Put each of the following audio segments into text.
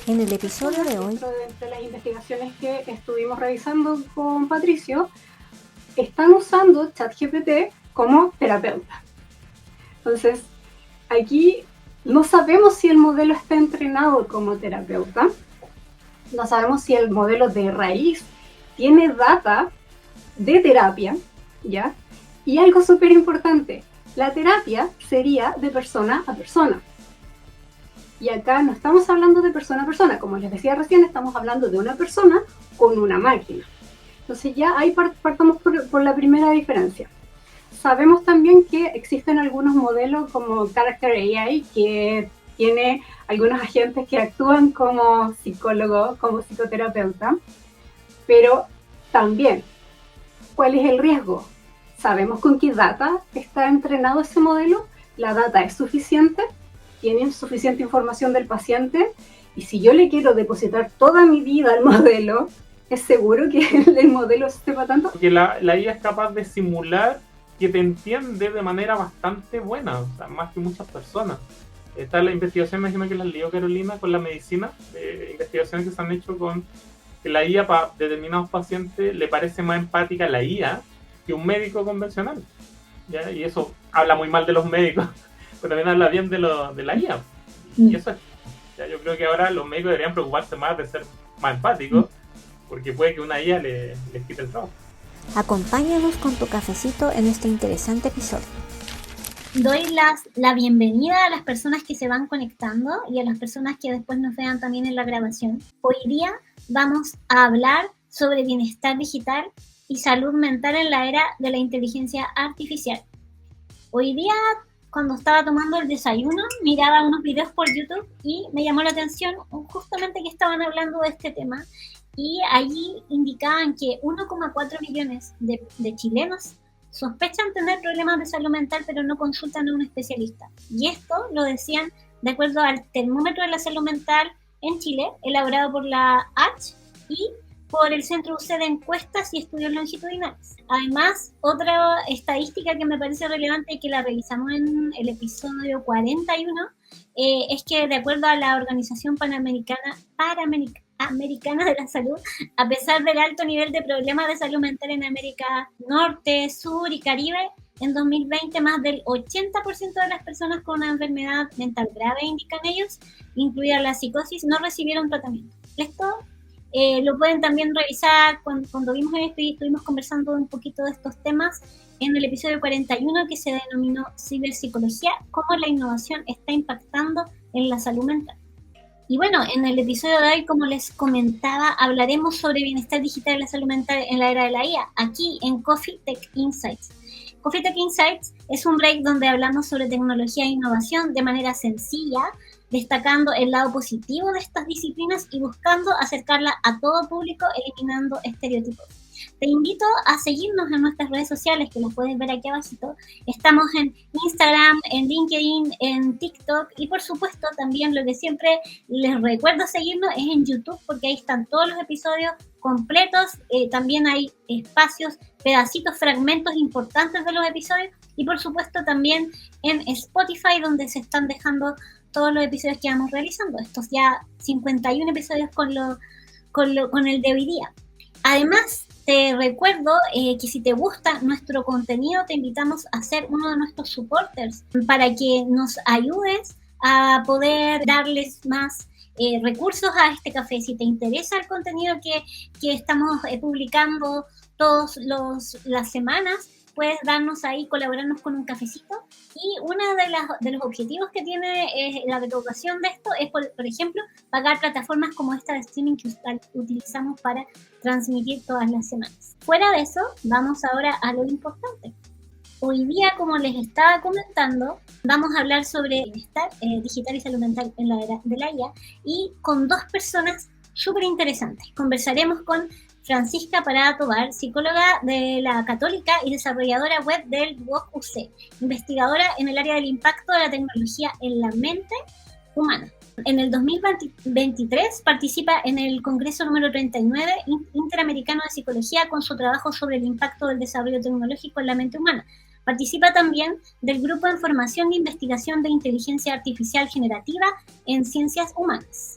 En el episodio de hoy, de las investigaciones que estuvimos revisando con Patricio, están usando ChatGPT como terapeuta. Entonces, aquí no sabemos si el modelo está entrenado como terapeuta, no sabemos si el modelo de raíz tiene data de terapia, ¿ya? Y algo súper importante, la terapia sería de persona a persona. Y acá no estamos hablando de persona a persona, como les decía recién, estamos hablando de una persona con una máquina. Entonces ya ahí partamos por la primera diferencia. Sabemos también que existen algunos modelos como Character AI que tiene algunos agentes que actúan como psicólogo, como psicoterapeuta, pero también, ¿cuál es el riesgo? ¿Sabemos con qué data está entrenado ese modelo? ¿La data es suficiente? ¿Tienen suficiente información del paciente? Y si yo le quiero depositar toda mi vida al modelo, ¿es seguro que el modelo sepa tanto? Porque la IA es capaz de simular que te entiende de manera bastante buena, o sea, más que muchas personas. Está la investigación, imagino que la leyó Carolina, con la medicina, investigaciones que se han hecho con que la IA para determinados pacientes le parece más empática la IA que un médico convencional. ¿Ya? Y eso habla muy mal de los médicos, pero también habla bien de la IA. Y eso es, ya, yo creo que ahora los médicos deberían preocuparse más de ser más empáticos, porque puede que una IA les quite el trabajo. acompáñanos con tu cafecito en este interesante episodio. Doy la bienvenida a las personas que se van conectando y a las personas que después nos vean también en la grabación. Hoy día vamos a hablar sobre bienestar digital y salud mental en la era de la inteligencia artificial. Hoy día, cuando estaba tomando el desayuno, miraba unos videos por YouTube y me llamó la atención justamente que estaban hablando de este tema, y allí indicaban que 1,4 millones de chilenos sospechan tener problemas de salud mental, pero no consultan a un especialista. Y esto lo decían de acuerdo al termómetro de la salud mental en Chile, elaborado por la H y por el Centro UC de Encuestas y Estudios Longitudinales. Además, otra estadística que me parece relevante y que la revisamos en el episodio 41 es que, de acuerdo a la Organización Panamericana de la Salud, a pesar del alto nivel de problemas de salud mental en América Norte, Sur y Caribe, en 2020 más del 80% de las personas con una enfermedad mental grave, indican ellos, incluida la psicosis, no recibieron tratamiento. Esto lo pueden también revisar cuando vimos esto y estuvimos conversando un poquito de estos temas en el episodio 41, que se denominó Ciberpsicología, cómo la innovación está impactando en la salud mental. Y bueno, en el episodio de hoy, como les comentaba, hablaremos sobre bienestar digital y la salud mental en la era de la IA, aquí en Coffee Tech Insights. Coffee Tech Insights es un break donde hablamos sobre tecnología e innovación de manera sencilla, destacando el lado positivo de estas disciplinas y buscando acercarla a todo público, eliminando estereotipos. Te invito a seguirnos en nuestras redes sociales, que las puedes ver aquí abajito. Estamos en Instagram, en LinkedIn, en TikTok, y por supuesto también lo que siempre les recuerdo seguirnos es en YouTube, porque ahí están todos los episodios completos. También hay espacios, pedacitos, fragmentos importantes de los episodios, y por supuesto también en Spotify, donde se están dejando todos los episodios que vamos realizando. Estos ya 51 episodios con el de hoy día. Además, te recuerdo que si te gusta nuestro contenido, te invitamos a ser uno de nuestros supporters para que nos ayudes a poder darles más recursos a este café. Si te interesa el contenido que estamos publicando todas las semanas, puedes darnos ahí, colaborarnos con un cafecito. Y uno de los objetivos que tiene la recaudación de esto es, por ejemplo, pagar plataformas como esta de streaming que utilizamos para transmitir todas las semanas. Fuera de eso, vamos ahora a lo importante. Hoy día, como les estaba comentando, vamos a hablar sobre bienestar digital y salud mental en la era de la IA, y con dos personas súper interesantes. Conversaremos con Francisca Parada Tobar, psicóloga de la Católica y desarrolladora web del WOC UC, investigadora en el área del impacto de la tecnología en la mente humana. En el 2023 participa en el Congreso número 39 Interamericano de Psicología con su trabajo sobre el impacto del desarrollo tecnológico en la mente humana. Participa también del Grupo de Formación de Investigación de Inteligencia Artificial Generativa en Ciencias Humanas.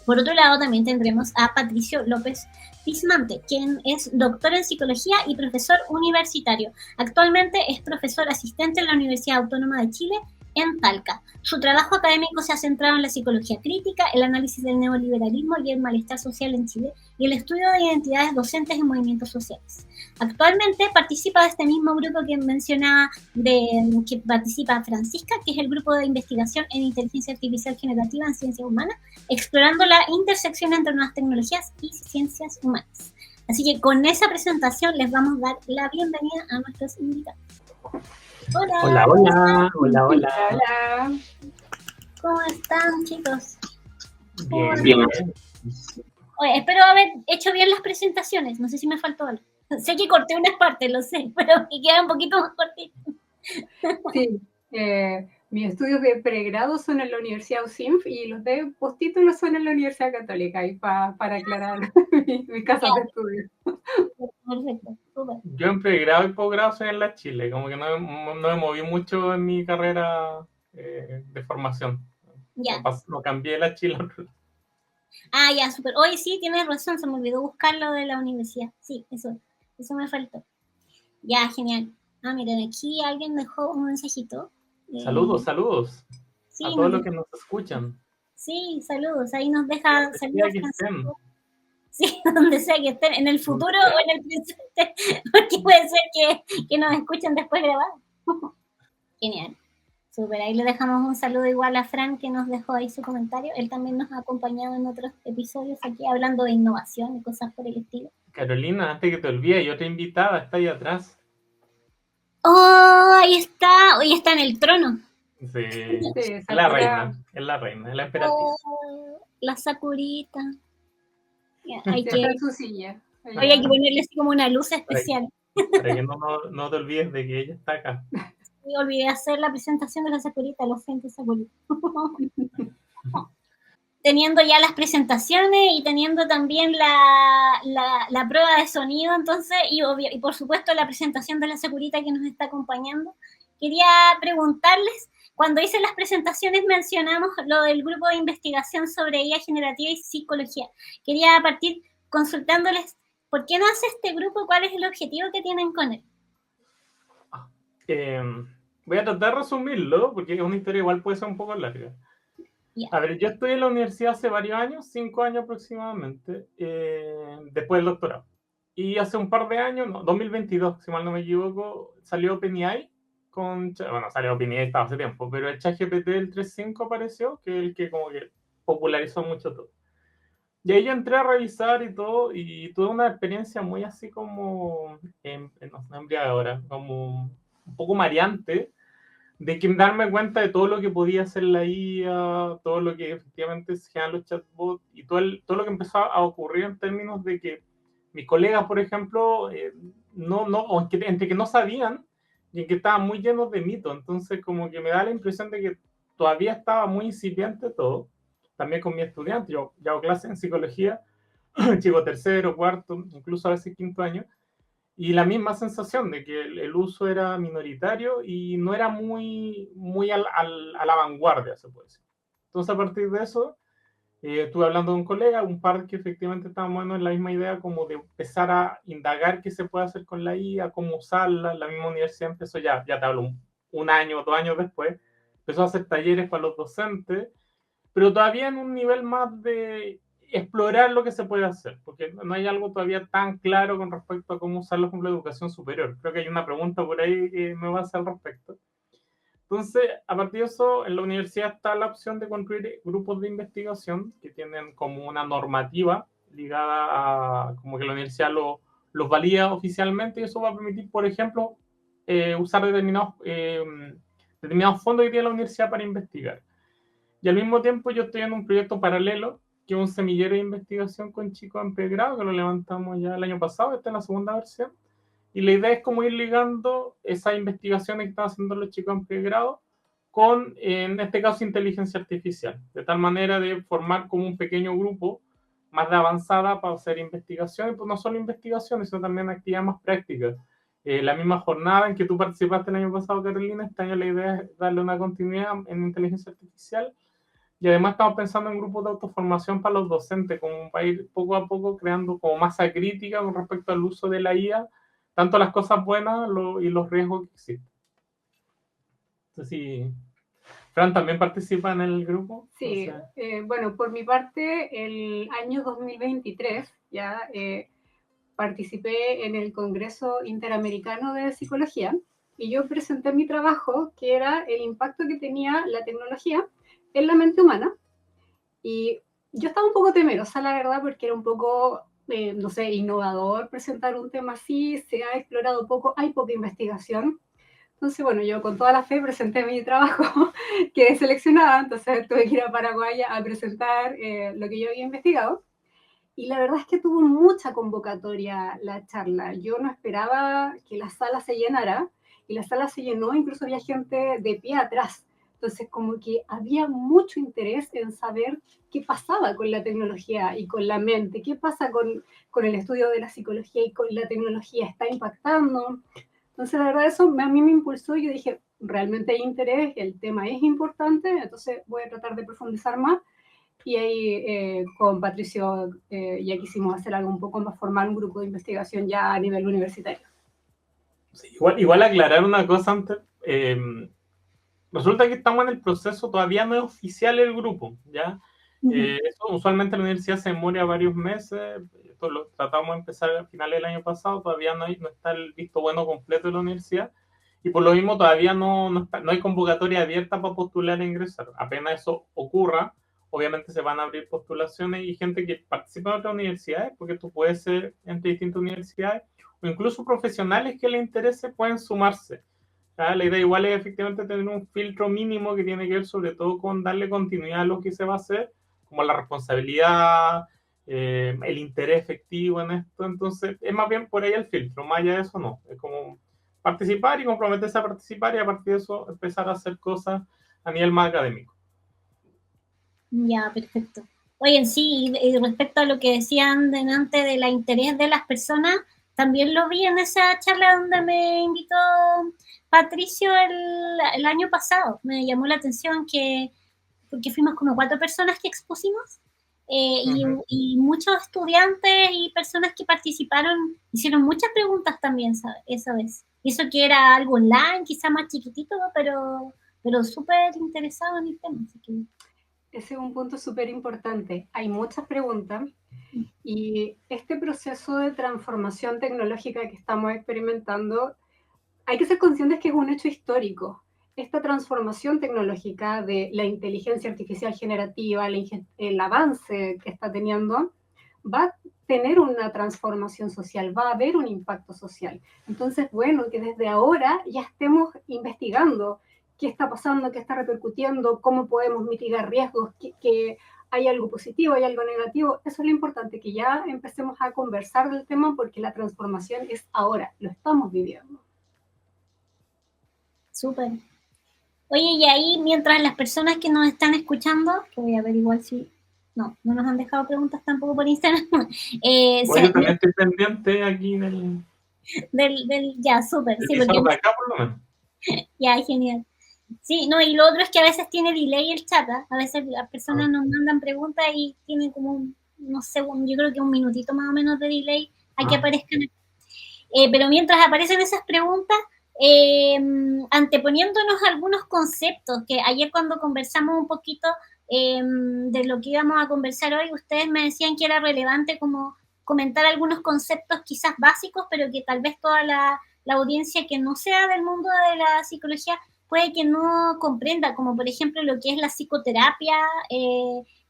Por otro lado, también tendremos a Patricio López Pismante, quien es doctor en psicología y profesor universitario. Actualmente es profesor asistente en la Universidad Autónoma de Chile en Talca. Su trabajo académico se ha centrado en la psicología crítica, el análisis del neoliberalismo y el malestar social en Chile y el estudio de identidades docentes y movimientos sociales. Actualmente participa de este mismo grupo que mencionaba, que participa Francisca, que es el grupo de investigación en inteligencia artificial generativa en ciencias humanas, explorando la intersección entre nuevas tecnologías y ciencias humanas. Así que con esa presentación les vamos a dar la bienvenida a nuestros invitados. Hola. Hola, hola, hola, hola. Hola. ¿Cómo están, chicos? Bien, bien. Oye, espero haber hecho bien las presentaciones. No sé si me faltó algo. Sé que corté unas partes, lo sé, pero que queda un poquito más cortito. Sí, mis estudios de pregrado son en la Universidad USINF y los de postítulos son en la Universidad Católica, ahí para aclarar mis casas de estudio. Perfecto, súper. Yo en pregrado y posgrado soy en la Chile, como que no me moví mucho en mi carrera de formación. Ya. No cambié la Chile. Ah, ya, súper. Oye, sí, tienes razón, se me olvidó buscar lo de la universidad. Sí, eso me faltó. Ya, genial. Ah, miren, aquí alguien dejó un mensajito. Saludos, saludos Sí, a todos los que nos escuchan. Sí, saludos. Ahí nos deja Donde saludos. sea que estén. Sí, donde sea que estén, en el futuro o en el presente, porque puede ser que nos escuchen después grabado. Genial. Súper, ahí le dejamos un saludo igual a Fran que nos dejó ahí su comentario. Él también nos ha acompañado en otros episodios aquí hablando de innovación y cosas por el estilo. Carolina, antes que te olvides, hay otra invitada, está ahí atrás. ¡Oh! Ahí está. Hoy está en el trono. Sí, es la reina, es la emperatriz. Oh, la Sakurita. Hay que en su silla. Hay que ponerle así como una luz especial. Para que no te olvides de que ella está acá. Me olvidé hacer la presentación de la Sakurita, lo siento, Sakurita. Teniendo ya las presentaciones y teniendo también la prueba de sonido, entonces, y por supuesto la presentación de la Sakurita que nos está acompañando, quería preguntarles, cuando hice las presentaciones mencionamos lo del grupo de investigación sobre IA generativa y psicología. Quería partir consultándoles, ¿por qué no hace este grupo? ¿Cuál es el objetivo que tienen con él? Voy a tratar de resumirlo, porque es una historia igual puede ser un poco larga. Yeah. A ver, yo estoy en la universidad hace varios años, 5 años aproximadamente, después del doctorado. Y hace un par de años, no, 2022, si mal no me equivoco, salió OpenAI. Salió OpenAI estaba hace tiempo, pero el ChatGPT del 3.5 apareció, que es el que como que popularizó mucho todo. Y ahí yo entré a revisar y todo, y tuve una experiencia muy así como, no embriagadora, como un poco mareante, de que darme cuenta de todo lo que podía hacer la IA, todo lo que efectivamente se generan los chatbots y todo lo que empezó a ocurrir en términos de que mis colegas, por ejemplo, entre que no sabían y en que estaban muy llenos de mitos. Entonces, como que me da la impresión de que todavía estaba muy incipiente todo. También con mi estudiante, yo hago clases en psicología, chico tercero, cuarto, incluso a veces quinto año. Y la misma sensación de que el uso era minoritario y no era muy a la vanguardia, se puede decir. Entonces, a partir de eso, estuve hablando de un colega, un par que efectivamente estábamos en la misma idea, como de empezar a indagar qué se puede hacer con la IA, cómo usarla. La misma universidad empezó ya te hablo, un año o 2 años después, empezó a hacer talleres para los docentes, pero todavía en un nivel más de explorar lo que se puede hacer, porque no hay algo todavía tan claro con respecto a cómo usarlo con la educación superior. Creo que hay una pregunta por ahí que me va a hacer al respecto. Entonces, a partir de eso, en la universidad está la opción de construir grupos de investigación que tienen como una normativa ligada a como que la universidad los valida oficialmente, y eso va a permitir, por ejemplo, usar determinados fondos que tiene la universidad para investigar. Y al mismo tiempo yo estoy en un proyecto paralelo, que es un semillero de investigación con chicos en pregrado, que lo levantamos ya el año pasado, esta es la segunda versión. Y la idea es como ir ligando esas investigaciones que están haciendo los chicos en pregrado con, en este caso, inteligencia artificial. De tal manera de formar como un pequeño grupo más de avanzada para hacer investigaciones, pues no solo investigaciones, sino también actividades más prácticas. La misma jornada en que tú participaste el año pasado, Carolina, este año la idea es darle una continuidad en inteligencia artificial Y además estamos pensando en grupos de autoformación para los docentes, como para ir poco a poco creando como masa crítica con respecto al uso de la IA, tanto las cosas buenas y los riesgos que existen. Entonces, sí. Fran también participa en el grupo. Sí, bueno, por mi parte, el año 2023 ya participé en el Congreso Interamericano de Psicología y yo presenté mi trabajo, que era el impacto que tenía la tecnología en la mente humana. Y yo estaba un poco temerosa, la verdad, porque era un poco, no sé, innovador presentar un tema así, se ha explorado poco, hay poca investigación. Entonces, bueno, yo con toda la fe presenté mi trabajo, quedé seleccionada, entonces tuve que ir a Paraguay a presentar lo que yo había investigado. Y la verdad es que tuvo mucha convocatoria la charla. Yo no esperaba que la sala se llenara, y la sala se llenó, incluso había gente de pie atrás. Entonces, como que había mucho interés en saber qué pasaba con la tecnología y con la mente, qué pasa con el estudio de la psicología y con la tecnología, ¿está impactando? Entonces, la verdad, eso a mí me impulsó y yo dije, realmente hay interés, el tema es importante, entonces voy a tratar de profundizar más. Y ahí con Patricio ya quisimos hacer algo un poco más formal, un grupo de investigación ya a nivel universitario. Sí, igual aclarar una cosa antes. Resulta que estamos en el proceso, todavía no es oficial el grupo, ¿ya? Eso usualmente la universidad se demora varios meses, esto lo tratamos de empezar a finales del año pasado, todavía no está el visto bueno completo de la universidad, y por lo mismo todavía no hay convocatoria abierta para postular e ingresar. Apenas eso ocurra, obviamente se van a abrir postulaciones y gente que participa en otras universidades, porque esto puede ser entre distintas universidades, o incluso profesionales que les interese pueden sumarse. La idea igual es efectivamente tener un filtro mínimo que tiene que ver sobre todo con darle continuidad a lo que se va a hacer, como la responsabilidad, el interés efectivo en esto. Entonces, es más bien por ahí el filtro, más allá de eso no. Es como participar y comprometerse a participar y a partir de eso empezar a hacer cosas a nivel más académico. Ya, perfecto. Oye, sí, y respecto a lo que decían delante del interés de las personas, también lo vi en esa charla donde me invitó Patricio el año pasado. Me llamó la atención porque fuimos como 4 personas que expusimos y muchos estudiantes y personas que participaron hicieron muchas preguntas también esa vez. Y eso que era algo online, quizá más chiquitito, pero súper interesado en el tema. Así que... Ese es un punto súper importante. Hay muchas preguntas y este proceso de transformación tecnológica que estamos experimentando, hay que ser conscientes que es un hecho histórico. Esta transformación tecnológica de la inteligencia artificial generativa, el avance que está teniendo, va a tener una transformación social, va a haber un impacto social. Entonces, bueno, que desde ahora ya estemos investigando qué está pasando, qué está repercutiendo, cómo podemos mitigar riesgos, que hay algo positivo, hay algo negativo. Eso es lo importante, que ya empecemos a conversar del tema porque la transformación es ahora, lo estamos viviendo. Súper. Oye, y ahí, mientras las personas que nos están escuchando, que voy a ver igual si... No nos han dejado preguntas tampoco por Instagram. Bueno, yo también estoy pendiente aquí ya, súper. Sí, porque... de acá por lo menos. Ya, genial. Sí, no, y lo otro es que a veces tiene delay el chat, ¿eh? A veces las personas nos mandan preguntas y tienen como no sé, yo creo que un minutito más o menos de delay a que aparezcan. Pero mientras aparecen esas preguntas, anteponiéndonos algunos conceptos, que ayer cuando conversamos un poquito de lo que íbamos a conversar hoy, ustedes me decían que era relevante como comentar algunos conceptos quizás básicos, pero que tal vez toda la audiencia que no sea del mundo de la psicología puede que no comprenda, como por ejemplo lo que es la psicoterapia,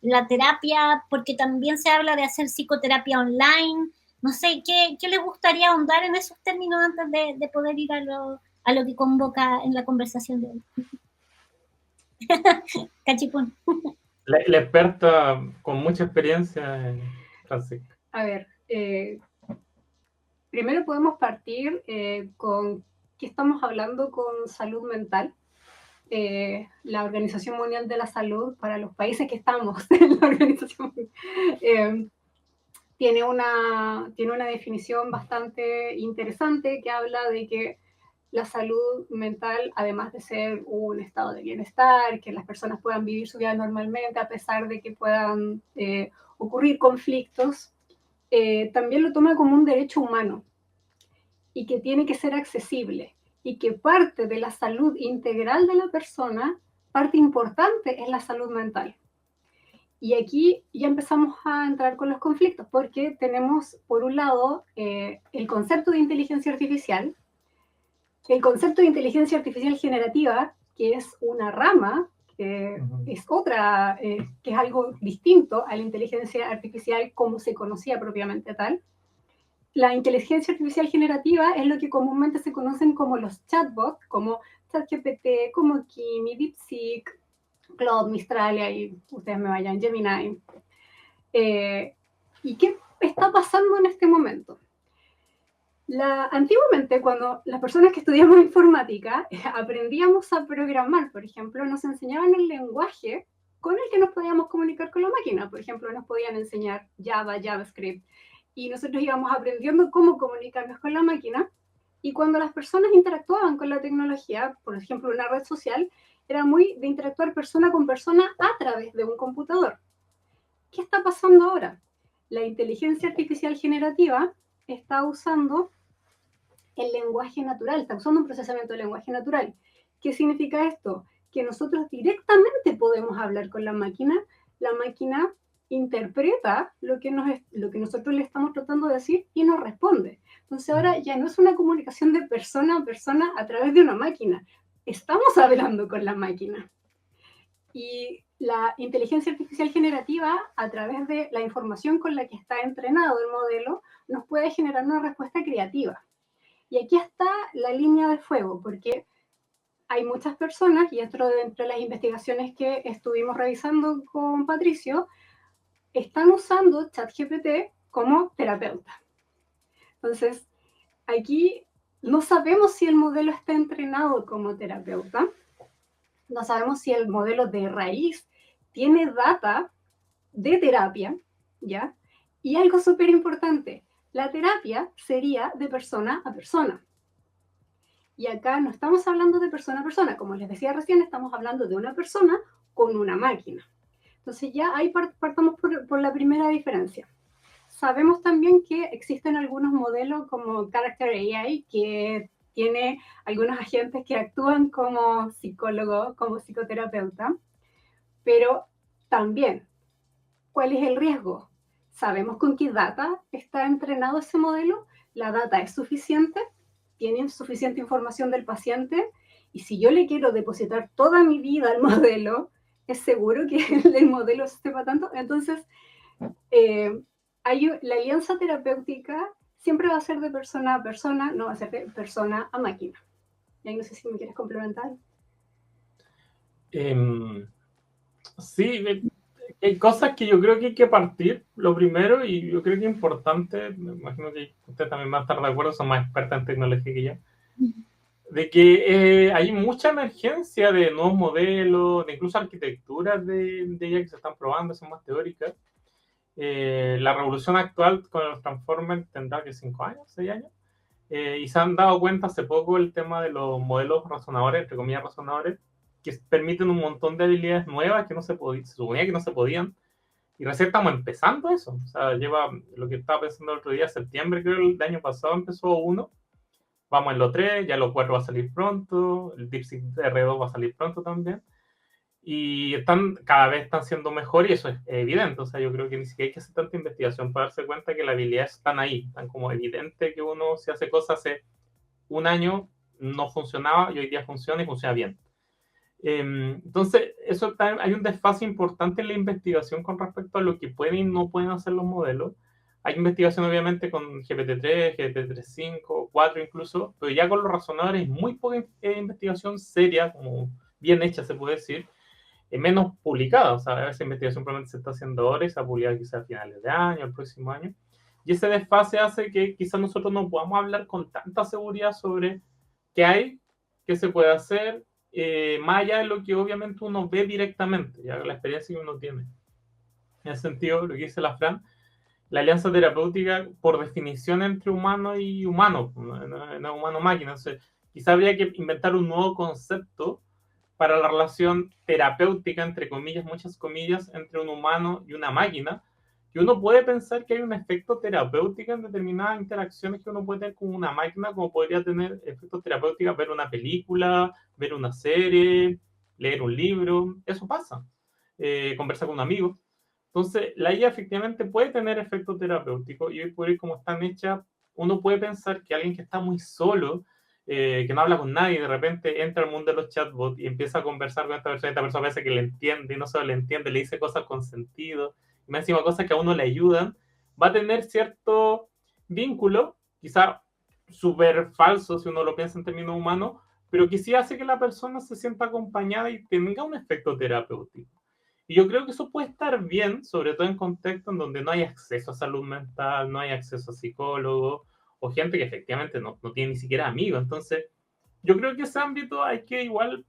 la terapia, porque también se habla de hacer psicoterapia online. No sé, ¿qué les gustaría ahondar en esos términos antes de poder ir a lo que convoca en la conversación de hoy? Cachipún. La experta con mucha experiencia, Francisca. A ver, primero podemos partir con qué estamos hablando con salud mental. La Organización Mundial de la Salud, para los países que estamos en la organización, tiene una definición bastante interesante que habla de que la salud mental, además de ser un estado de bienestar, que las personas puedan vivir su vida normalmente a pesar de que puedan ocurrir conflictos, también lo toma como un derecho humano y que tiene que ser accesible y que parte de la salud integral de la persona, parte importante es la salud mental. Y aquí ya empezamos a entrar con los conflictos, porque tenemos, por un lado, el concepto de inteligencia artificial, el concepto de inteligencia artificial generativa, que es una rama, que es otra, que es algo distinto a la inteligencia artificial como se conocía propiamente tal. La inteligencia artificial generativa es lo que comúnmente se conocen como los chatbots, como ChatGPT, como Kimi, DeepSeek, Claude, Mistralia y ustedes me vayan, Gemini. ¿Y qué está pasando en este momento? Antiguamente, cuando las personas que estudiamos informática aprendíamos a programar, por ejemplo, nos enseñaban el lenguaje con el que nos podíamos comunicar con la máquina. Por ejemplo, nos podían enseñar Java, JavaScript, y nosotros íbamos aprendiendo cómo comunicarnos con la máquina. Y cuando las personas interactuaban con la tecnología, por ejemplo, una red social, era muy de interactuar persona con persona a través de un computador. ¿Qué está pasando ahora? La inteligencia artificial generativa está usando el lenguaje natural, está usando un procesamiento de lenguaje natural. ¿Qué significa esto? Que nosotros directamente podemos hablar con la máquina interpreta lo que nosotros le estamos tratando de decir y nos responde. Entonces ahora ya no es una comunicación de persona a persona a través de una máquina, estamos hablando con la máquina. Y la inteligencia artificial generativa, a través de la información con la que está entrenado el modelo, nos puede generar una respuesta creativa. Y aquí está la línea de fuego, porque hay muchas personas, y entre las investigaciones que estuvimos revisando con Patricio, están usando ChatGPT como terapeuta. Entonces, aquí no sabemos si el modelo está entrenado como terapeuta, no sabemos si el modelo de raíz tiene data de terapia, ¿ya? Y algo súper importante, la terapia sería de persona a persona. Y acá no estamos hablando de persona a persona, como les decía recién, estamos hablando de una persona con una máquina. Entonces ya ahí partamos por la primera diferencia. Sabemos también que existen algunos modelos como Character AI que tiene algunos agentes que actúan como psicólogo, como psicoterapeuta, pero también, ¿cuál es el riesgo? ¿Sabemos con qué data está entrenado ese modelo? ¿La data es suficiente? ¿Tienen suficiente información del paciente? Y si yo le quiero depositar toda mi vida al modelo, ¿es seguro que el modelo sepa tanto? Entonces, la alianza terapéutica siempre va a ser de persona a persona, no va a ser de persona a máquina. Y ahí no sé si me quieres complementar. Sí, hay cosas que yo creo que hay que partir. Lo primero, y yo creo que es importante, me imagino que usted también va a estar de acuerdo, son más expertas en tecnología que yo, de que hay mucha emergencia de nuevos modelos, de incluso arquitecturas de ellas que se están probando, son más teóricas. La revolución actual con los Transformers tendrá que 5 años, 6 años, y se han dado cuenta hace poco el tema de los modelos razonadores, entre comillas razonadores, que permiten un montón de habilidades nuevas que se suponía que no se podían, y recién estamos empezando eso. O sea, lleva lo que estaba pensando el otro día, septiembre creo, el año pasado empezó 1, vamos en lo 3, ya lo 4 va a salir pronto, el DeepSeek R2 va a salir pronto también, y cada vez están siendo mejor, y eso es evidente. O sea, yo creo que ni siquiera hay que hacer tanta investigación para darse cuenta que las habilidades están ahí, están como evidente que uno si hace cosas hace un año no funcionaba y hoy día funciona y funciona bien. Entonces, hay un desfase importante en la investigación con respecto a lo que pueden y no pueden hacer los modelos. Hay investigación obviamente con GPT-3, GPT-3.5, 4 incluso, pero ya con los razonadores muy poca investigación seria, como bien hecha se puede decir, menos publicada. O sea, esa investigación probablemente se está haciendo ahora y se va a publicar quizás a finales de año, el próximo año. Y ese desfase hace que quizás nosotros no podamos hablar con tanta seguridad sobre qué hay, qué se puede hacer, más allá de lo que obviamente uno ve directamente, ya la experiencia que uno tiene. En ese sentido, lo que dice la Fran, la alianza terapéutica, por definición entre humano y humano, no humano-máquina. Entonces, quizá habría que inventar un nuevo concepto para la relación terapéutica, entre comillas, muchas comillas, entre un humano y una máquina, que uno puede pensar que hay un efecto terapéutico en determinadas interacciones que uno puede tener con una máquina, como podría tener efectos terapéuticos ver una película, ver una serie, leer un libro, eso pasa, conversar con un amigo. Entonces, la IA efectivamente puede tener efectos terapéuticos y hoy por hoy, como están hechas, uno puede pensar que alguien que está muy solo, que no habla con nadie, de repente entra al mundo de los chatbots y empieza a conversar con esta persona parece que le entiende y no solo le entiende, le dice cosas con sentido, y más encima cosas que a uno le ayudan, va a tener cierto vínculo, quizá súper falso si uno lo piensa en términos humanos, pero que sí hace que la persona se sienta acompañada y tenga un efecto terapéutico. Y yo creo que eso puede estar bien, sobre todo en contextos en donde no hay acceso a salud mental, no hay acceso a psicólogos, o gente que efectivamente no tiene ni siquiera amigos. Entonces, yo creo que ese ámbito hay que igual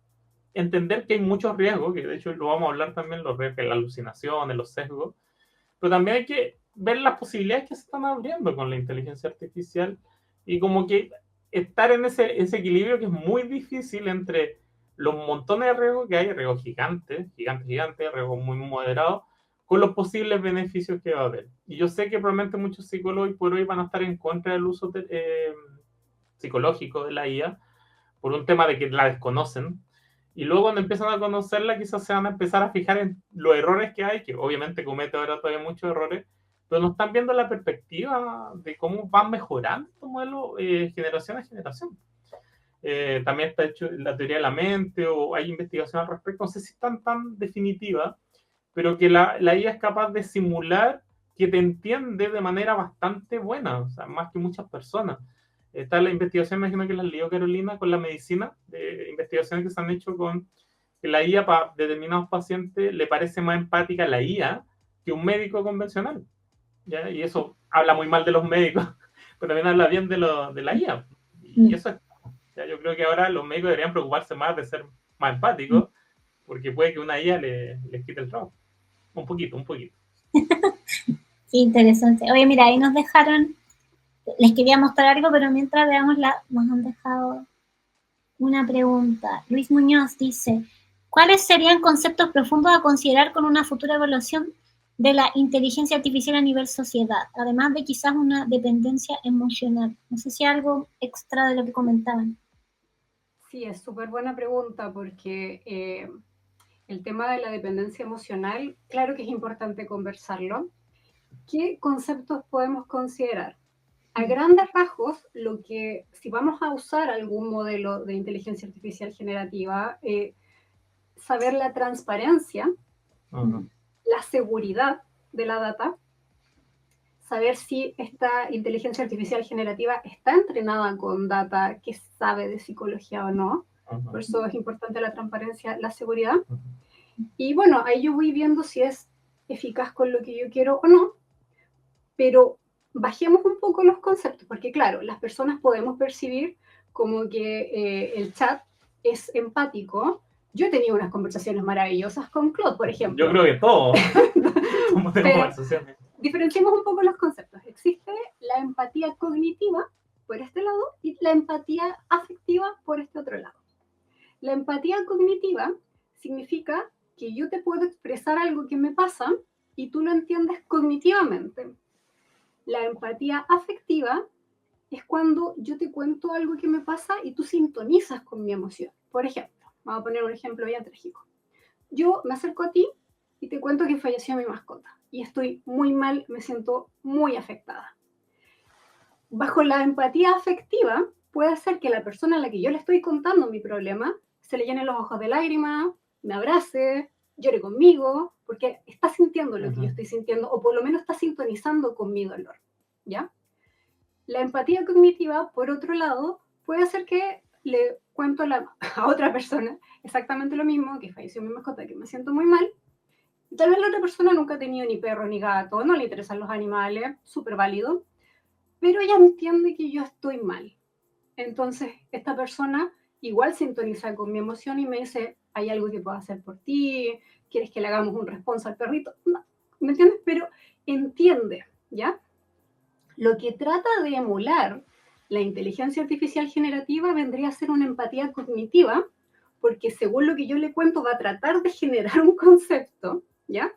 entender que hay muchos riesgos, que de hecho lo vamos a hablar también, los riesgos de la alucinación, de los sesgos, pero también hay que ver las posibilidades que se están abriendo con la inteligencia artificial y como que estar en ese equilibrio que es muy difícil entre los montones de riesgos que hay, riesgos gigantes, riesgos muy moderados, con los posibles beneficios que va a haber. Y yo sé que probablemente muchos psicólogos hoy por hoy van a estar en contra del uso psicológico de la IA, por un tema de que la desconocen. Y luego cuando empiezan a conocerla, quizás se van a empezar a fijar en los errores que hay, que obviamente comete ahora todavía muchos errores, pero no están viendo la perspectiva de cómo van mejorando estos modelos generación a generación. También está hecho la teoría de la mente o hay investigación al respecto, no sé si están tan definitivas, pero que la IA es capaz de simular que te entiende de manera bastante buena, o sea, más que muchas personas. Está la investigación, me imagino que la leyó Carolina, con la medicina, de investigaciones que se han hecho con que la IA para determinados pacientes le parece más empática la IA que un médico convencional. ¿Ya? Y eso habla muy mal de los médicos, pero también habla bien de la IA. Y eso es, ya, yo creo que ahora los médicos deberían preocuparse más de ser más empáticos, porque puede que una IA les quite el trabajo. Un poquito. Sí, interesante. Oye, mira, ahí nos dejaron, les quería mostrar algo, pero mientras veamos nos han dejado una pregunta. Luis Muñoz dice, ¿cuáles serían conceptos profundos a considerar con una futura evaluación de la inteligencia artificial a nivel sociedad? Además de quizás una dependencia emocional. No sé si algo extra de lo que comentaban. Sí, es súper buena pregunta porque el tema de la dependencia emocional, claro que es importante conversarlo. ¿Qué conceptos podemos considerar? A grandes rasgos, si vamos a usar algún modelo de inteligencia artificial generativa, saber la transparencia, la seguridad de la data, saber si esta inteligencia artificial generativa está entrenada con data que sabe de psicología o no. Por eso es importante la transparencia, la seguridad. Y bueno, ahí yo voy viendo si es eficaz con lo que yo quiero o no, pero bajemos un poco los conceptos, porque claro, las personas podemos percibir como que el chat es empático. Yo he tenido unas conversaciones maravillosas con Claude, por ejemplo. Yo creo que todos tenemos conversaciones. Diferenciemos un poco los conceptos. Existe la empatía cognitiva por este lado y la empatía afectiva por este otro lado. La empatía cognitiva significa que yo te puedo expresar algo que me pasa y tú lo entiendes cognitivamente. La empatía afectiva es cuando yo te cuento algo que me pasa y tú sintonizas con mi emoción. Por ejemplo, vamos a poner un ejemplo bien trágico. Yo me acerco a ti y te cuento que falleció mi mascota y estoy muy mal, me siento muy afectada. Bajo la empatía afectiva, puede ser que la persona a la que yo le estoy contando mi problema se le llenen los ojos de lágrimas, me abrace, llore conmigo, porque está sintiendo lo que yo estoy sintiendo, o por lo menos está sintonizando con mi dolor, ¿ya? La empatía cognitiva, por otro lado, puede hacer que le cuento a otra persona exactamente lo mismo, que falleció mi mascota, que me siento muy mal. Tal vez la otra persona nunca ha tenido ni perro ni gato, no le interesan los animales, súper válido, pero ella entiende que yo estoy mal. Entonces, esta persona igual sintoniza con mi emoción y me dice, ¿hay algo que pueda hacer por ti? ¿Quieres que le hagamos un responso al perrito? No, ¿me entiendes? Pero entiende, ¿ya? Lo que trata de emular la inteligencia artificial generativa vendría a ser una empatía cognitiva, porque según lo que yo le cuento va a tratar de generar un concepto, ¿ya?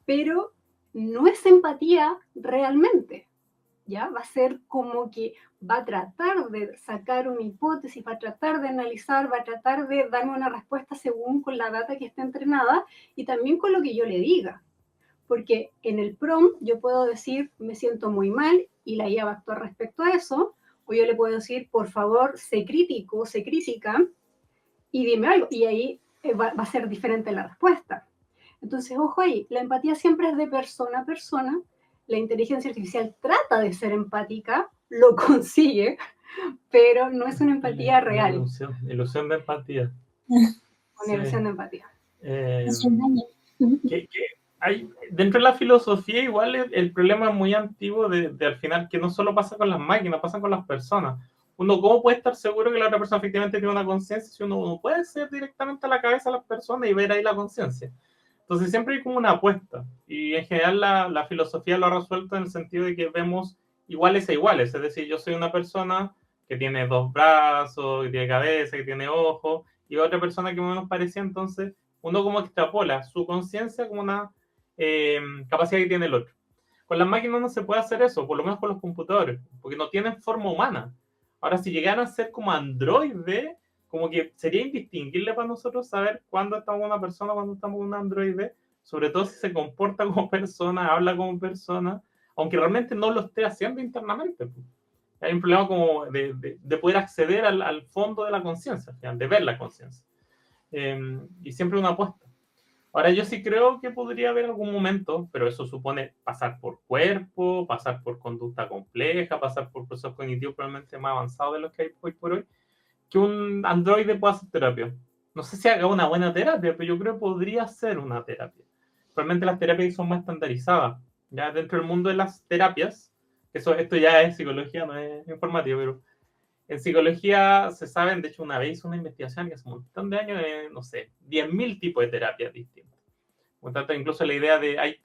Pero no es empatía realmente, ¿ya? Va a ser como que va a tratar de sacar una hipótesis, va a tratar de analizar, va a tratar de darme una respuesta según con la data que está entrenada y también con lo que yo le diga. Porque en el prompt yo puedo decir, me siento muy mal, y la IA va a actuar respecto a eso, o yo le puedo decir, por favor, sé crítico, sé crítica, y dime algo, y ahí va a ser diferente la respuesta. Entonces, ojo ahí, la empatía siempre es de persona a persona, la inteligencia artificial trata de ser empática, lo consigue, pero no es una empatía real, Ilusión de empatía. una ilusión de empatía. Eso es daño. Que hay, dentro de la filosofía igual el problema es muy antiguo de al final que no solo pasa con las máquinas, pasa con las personas. Uno, ¿cómo puede estar seguro que la otra persona efectivamente tiene una conciencia si uno no puede ser directamente a la cabeza de las personas y ver ahí la conciencia? Entonces siempre hay como una apuesta y en general la filosofía lo ha resuelto en el sentido de que vemos iguales a iguales, es decir, yo soy una persona que tiene 2 brazos, que tiene cabeza, que tiene ojos, y otra persona que menos parecía, entonces uno como extrapola su conciencia como una capacidad que tiene el otro. Con las máquinas no se puede hacer eso, por lo menos con los computadores, porque no tienen forma humana. Ahora, si llegaran a ser como androide, como que sería indistinguible para nosotros saber cuándo estamos con una persona, cuándo estamos con un androide, sobre todo si se comporta como persona, habla como persona, aunque realmente no lo esté haciendo internamente. Hay un problema como de poder acceder al fondo de la conciencia, de ver la conciencia. Y siempre una apuesta. Ahora, yo sí creo que podría haber algún momento, pero eso supone pasar por cuerpo, pasar por conducta compleja, pasar por procesos cognitivos probablemente más avanzados de los que hay hoy por hoy, que un androide pueda hacer terapia. No sé si haga una buena terapia, pero yo creo que podría ser una terapia. Realmente las terapias son más estandarizadas. Ya dentro del mundo de las terapias, esto ya es psicología, no es informática, pero en psicología se saben, de hecho una vez hice una investigación que hace un montón de años, no sé, 10.000 tipos de terapias distintas. Por tanto, incluso la idea de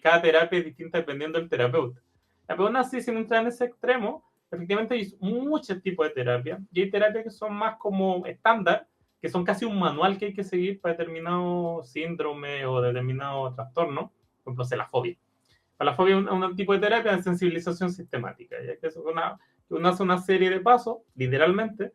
cada terapia es distinta dependiendo del terapeuta. Pero aún así, sin entrar en ese extremo, efectivamente hay muchos tipos de terapia y hay terapias que son más como estándar, que son casi un manual que hay que seguir para determinado síndrome o determinado trastorno, por ejemplo, la fobia. Para la fobia es un tipo de terapia de sensibilización sistemática, ya que uno hace una serie de pasos, literalmente,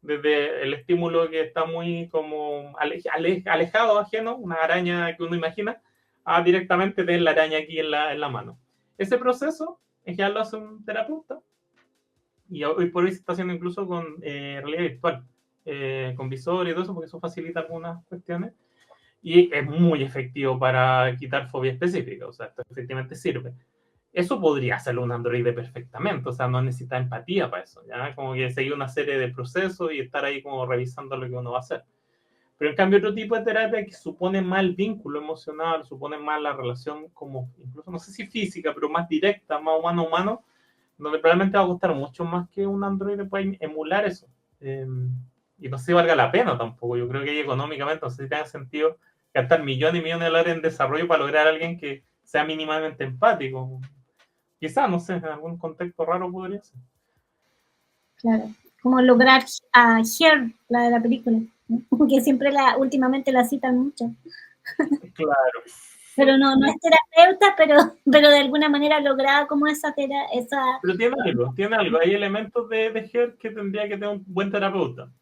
desde el estímulo que está muy como alejado, ajeno, una araña que uno imagina, a directamente tener la araña aquí en la mano. Ese proceso en general lo hace un terapeuta y hoy por hoy se está haciendo incluso con realidad virtual, con visor y todo eso, porque eso facilita algunas cuestiones y es muy efectivo para quitar fobia específica, o sea, esto efectivamente sirve. Eso podría hacerlo un androide perfectamente, o sea, no necesita empatía para eso, ¿ya? Como que seguir una serie de procesos y estar ahí como revisando lo que uno va a hacer. Pero en cambio otro tipo de terapia que supone más el vínculo emocional, supone más la relación como, incluso no sé si física, pero más directa, más humano-humano, donde probablemente va a costar mucho más que un androide pueda emular eso. Y no sé si valga la pena tampoco, yo creo que económicamente no sé si tenga sentido gastar millones y millones de dólares en desarrollo para lograr a alguien que sea mínimamente empático. Quizá, no sé, en algún contexto raro podría ser. Claro, como lograr a Her, la de la película, ¿no? Que siempre últimamente la citan mucho. Claro. Pero no es terapeuta, pero de alguna manera lograba como esa. Pero tiene algo. Hay elementos de Her que tendría que tener un buen terapeuta.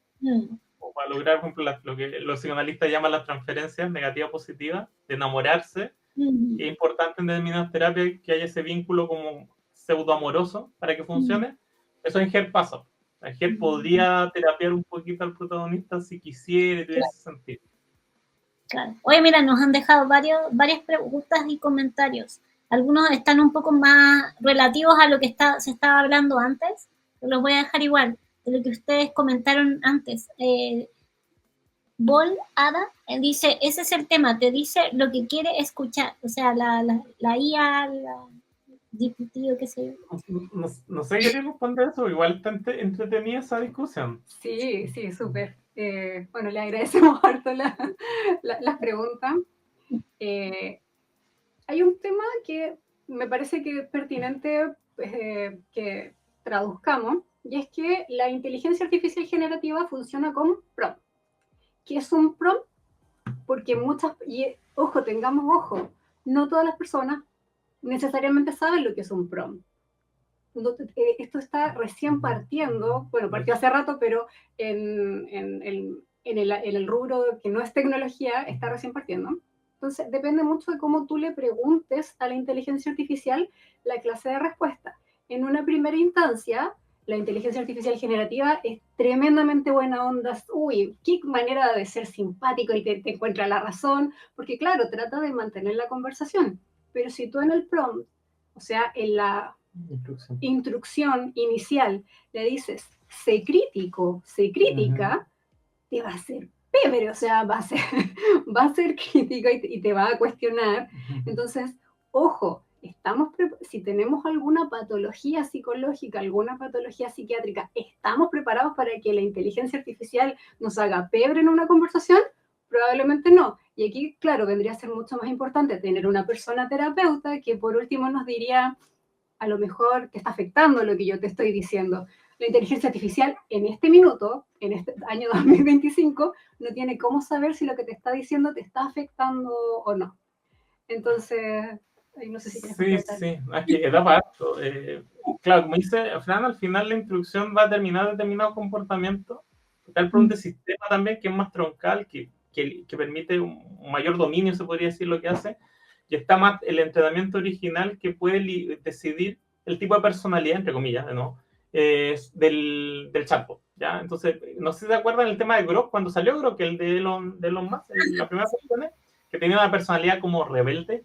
O para lograr, por ejemplo, lo que los psicoanalistas llaman las transferencias negativa-positiva, de enamorarse. Y es importante en determinadas terapias que haya ese vínculo como pseudoamoroso para que funcione. Eso en Her pasa. Her podría terapiar un poquito al protagonista si quisiera y tuviese sentido. Claro. Oye, mira, nos han dejado varias preguntas y comentarios. Algunos están un poco más relativos a lo que se estaba hablando antes, pero los voy a dejar igual, de lo que ustedes comentaron antes. Bol Ada dice, ese es el tema, te dice lo que quiere escuchar. O sea, la IA, la GPT, qué sé yo. No sé qué responder eso, igual está entretenida esa discusión. Sí, súper. Bueno, le agradecemos harto las preguntas. Hay un tema que me parece que es pertinente que traduzcamos, y es que la inteligencia artificial generativa funciona con prompt. ¿Qué es un prompt? Porque tengamos ojo, no todas las personas necesariamente saben lo que es un prompt. Esto está recién partiendo, bueno, partió hace rato, pero en el rubro que no es tecnología está recién partiendo. Entonces, depende mucho de cómo tú le preguntes a la inteligencia artificial la clase de respuesta. En una primera instancia, la inteligencia artificial generativa es tremendamente buena onda. Uy, qué manera de ser simpático y te encuentra la razón, porque claro, trata de mantener la conversación. Pero si tú en el prompt, o sea, en la instrucción inicial, le dices, sé crítico, sé crítica, te va a hacer pebre, o sea, va a ser crítico y te va a cuestionar. Entonces, ojo, si tenemos alguna patología psicológica, alguna patología psiquiátrica, ¿estamos preparados para que la inteligencia artificial nos haga pebre en una conversación? Probablemente no. Y aquí, claro, vendría a ser mucho más importante tener una persona terapeuta que por último nos diría, a lo mejor te está afectando lo que yo te estoy diciendo. La inteligencia artificial en este minuto, en este año 2025, no tiene cómo saber si lo que te está diciendo te está afectando o no. Entonces, no sé si tienes que Sí, sí, es que da para esto. Claro, como dice Fran, al final la instrucción va a terminar determinado comportamiento. Está el prompt de sistema también, que es más troncal, que permite un mayor dominio, se podría decir, lo que hace. Y está más el entrenamiento original, que puede decidir el tipo de personalidad, entre comillas, ¿no? Del chatbot, ¿ya? Entonces, no sé si se acuerdan el tema de Grok, cuando salió Grok, el de Elon Musk, la primera versión, que tenía una personalidad como rebelde.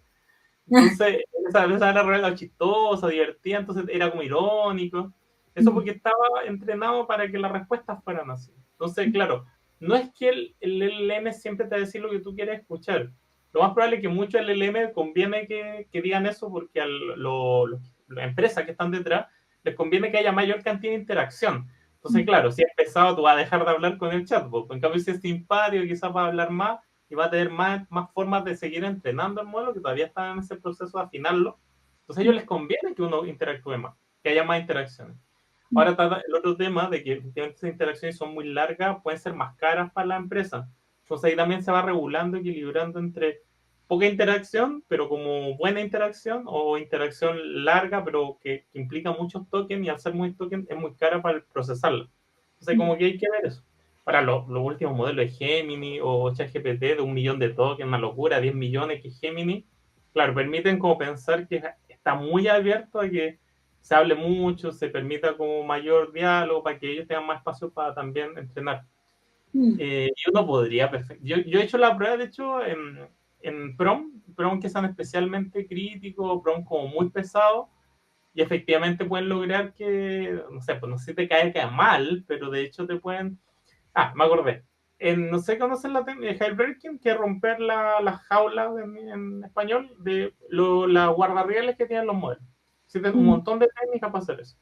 Entonces, esa era rebelde, chistosa, divertida, entonces era como irónico. Eso porque estaba entrenado para que las respuestas fueran así. Entonces, claro, no es que el LLM siempre te va a decir lo que tú quieres escuchar. Lo más probable es que muchos LLM conviene que digan eso porque a las empresas que están detrás les conviene que haya mayor cantidad de interacción. Entonces, claro, si es pesado, tú vas a dejar de hablar con el chatbot. En cambio, si es simpático, quizás va a hablar más y va a tener más formas de seguir entrenando el modelo, que todavía está en ese proceso de afinarlo. Entonces a ellos les conviene que uno interactúe más, que haya más interacciones. Ahora está el otro tema de que efectivamente esas interacciones son muy largas, pueden ser más caras para la empresa. Entonces ahí también se va regulando, equilibrando entre poca interacción, pero como buena interacción, o interacción larga, pero que implica muchos tokens, y al ser muy token es muy cara para procesarlo. Entonces como que hay que ver eso. Para los últimos modelos de Gemini o ChatGPT de 1 millón de tokens, una locura, 10 millones que Gemini, claro, permiten como pensar que está muy abierto a que se hable mucho, se permita como mayor diálogo para que ellos tengan más espacio para también entrenar. Y uno podría, yo he hecho la prueba, de hecho, en PROM que son especialmente críticos, PROM como muy pesados, y efectivamente pueden lograr que, no sé, pues no sé si te cae mal, pero de hecho te pueden... me acordé. No sé, ¿conocen la técnica de jailbreaking? Que es romper las jaulas en español de las guardarrieles que tienen los modelos. Existen un montón de técnicas para hacer eso.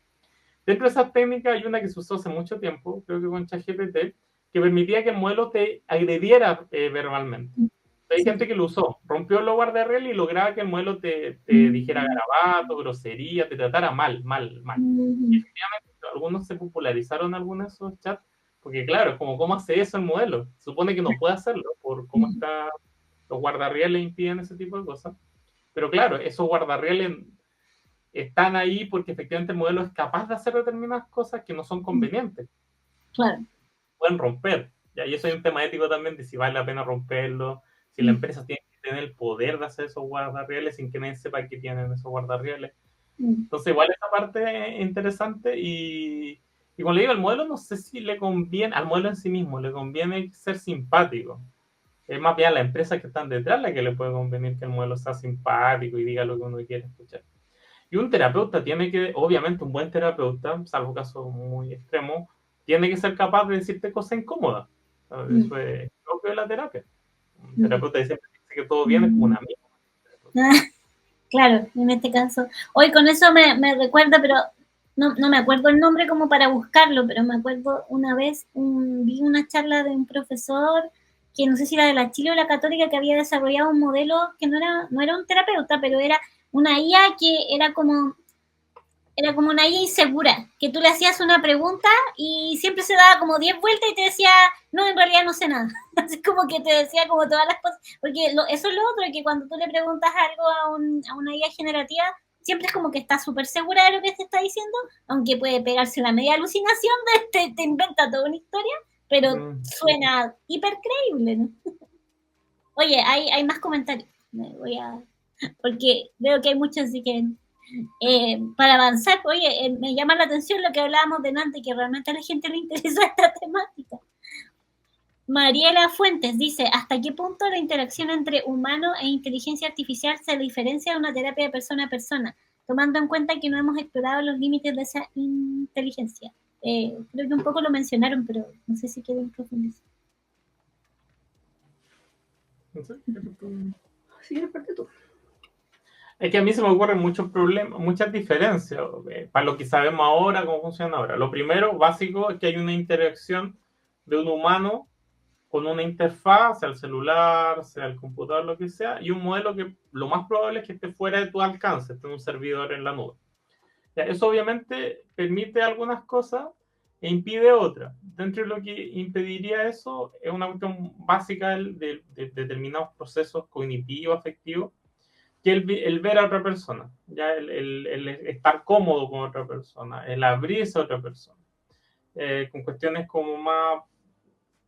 Dentro de esas técnicas hay una que se usó hace mucho tiempo, creo que con ChatGPT, que permitía que el modelo te agrediera verbalmente. Hay gente que lo usó, rompió los guardarrieles y lograba que el modelo te dijera garabato, grosería, te tratara mal. Y efectivamente, algunos se popularizaron algunos de esos chats, porque claro, es como, ¿cómo hace eso el modelo? Supone que no puede hacerlo, por cómo está, los guardarrieles impiden ese tipo de cosas. Pero claro, esos guardarrieles están ahí porque efectivamente el modelo es capaz de hacer determinadas cosas que no son convenientes. Claro. Pueden romper. ¿Ya? Y eso hay un tema ético también de si vale la pena romperlo, si la empresa tiene que tener el poder de hacer esos guardarrieles sin que nadie sepa que tienen esos guardarrieles. Entonces, igual esa parte es interesante y como le digo, al modelo no sé si le conviene, al modelo en sí mismo, le conviene ser simpático. Es más bien a las empresas que están detrás la que le puede convenir que el modelo sea simpático y diga lo que uno quiere escuchar. Y un terapeuta tiene que, obviamente un buen terapeuta, salvo casos muy extremos, tiene que ser capaz de decirte cosas incómodas. Eso es propio de la terapia. Un terapeuta siempre dice que todo viene como un amigo. Claro, en este caso. Hoy con eso me recuerda, pero no me acuerdo el nombre como para buscarlo, pero me acuerdo una vez, vi una charla de un profesor, que no sé si era de la Chile o la Católica, que había desarrollado un modelo que no era un terapeuta, pero era una IA que era como era como una IA insegura, que tú le hacías una pregunta y siempre se daba como 10 vueltas y te decía, no, en realidad no sé nada. Así como que te decía como todas las cosas, porque eso es lo otro, que cuando tú le preguntas algo a una IA generativa, siempre es como que está súper segura de lo que te está diciendo, aunque puede pegarse una media alucinación, te inventa toda una historia, pero suena hiper creíble, ¿no? Oye, hay más comentarios. Porque veo que hay muchos, así que para avanzar, oye, me llama la atención lo que hablábamos delante, que realmente a la gente le interesa esta temática. Mariela Fuentes dice, ¿hasta qué punto la interacción entre humano e inteligencia artificial se diferencia de una terapia de persona a persona, tomando en cuenta que no hemos explorado los límites de esa inteligencia? Creo que un poco lo mencionaron, pero no sé si quieren profundizar. No sé. Sí, parte tú. Es que a mí se me ocurren muchos problemas, muchas diferencias para lo que sabemos ahora, cómo funciona ahora. Lo primero, básico, es que hay una interacción de un humano con una interfaz, sea el celular, sea el computador, lo que sea, y un modelo que lo más probable es que esté fuera de tu alcance, esté en un servidor en la nube. Ya, eso obviamente permite algunas cosas e impide otras. Dentro de lo que impediría eso es una cuestión básica de determinados procesos cognitivos, afectivos, que el ver a otra persona, ya el estar cómodo con otra persona, el abrirse a otra persona, con cuestiones como más,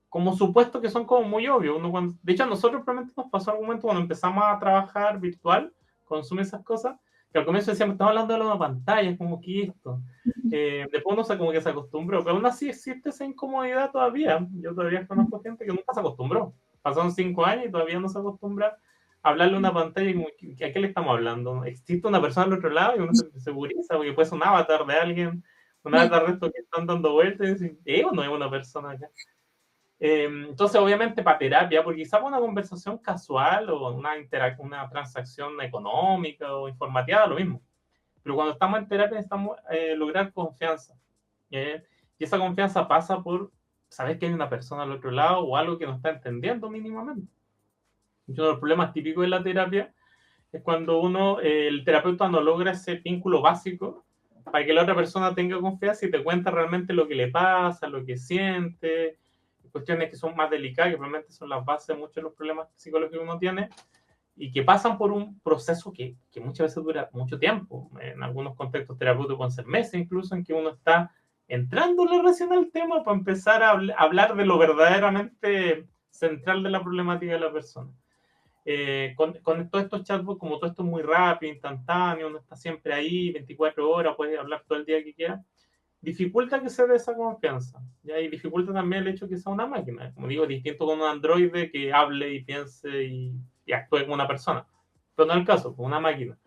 como supuestos que son como muy obvios. De hecho, a nosotros probablemente nos pasó algún momento cuando empezamos a trabajar virtual, consumir esas cosas, que al comienzo decíamos, estamos hablando de una pantalla, como que esto. Después uno como que se acostumbró, pero aún así existe esa incomodidad todavía. Yo todavía conozco gente que nunca se acostumbró. Pasaron 5 años y todavía no se acostumbra a hablarle a una pantalla y como, ¿a qué le estamos hablando? ¿Existe una persona al otro lado? Y uno se seguriza, porque puede ser un avatar de alguien, un avatar de estos que están dando vueltas y dicen, o no es una persona acá. Entonces, obviamente, para terapia, porque quizás una conversación casual o una transacción económica o informativa, lo mismo. Pero cuando estamos en terapia necesitamos lograr confianza. Y esa confianza pasa por saber que hay una persona al otro lado o algo que nos está entendiendo mínimamente. Uno de los problemas típicos de la terapia es cuando el terapeuta no logra ese vínculo básico para que la otra persona tenga confianza y te cuenta realmente lo que le pasa, lo que siente, cuestiones que son más delicadas, que realmente son las bases de muchos de los problemas psicológicos que uno tiene y que pasan por un proceso que muchas veces dura mucho tiempo. En algunos contextos terapéuticos pueden ser meses incluso, en que uno está entrando recién al tema para empezar a hablar de lo verdaderamente central de la problemática de la persona. Con todos estos chatbots, como todo esto es muy rápido, instantáneo, uno está siempre ahí, 24 horas, puede hablar todo el día que quiera, dificulta que se dé esa confianza, ¿ya? Y dificulta también el hecho de que sea una máquina. Como digo, distinto con un androide que hable y piense y actúe como una persona. Pero no es el caso, con una máquina.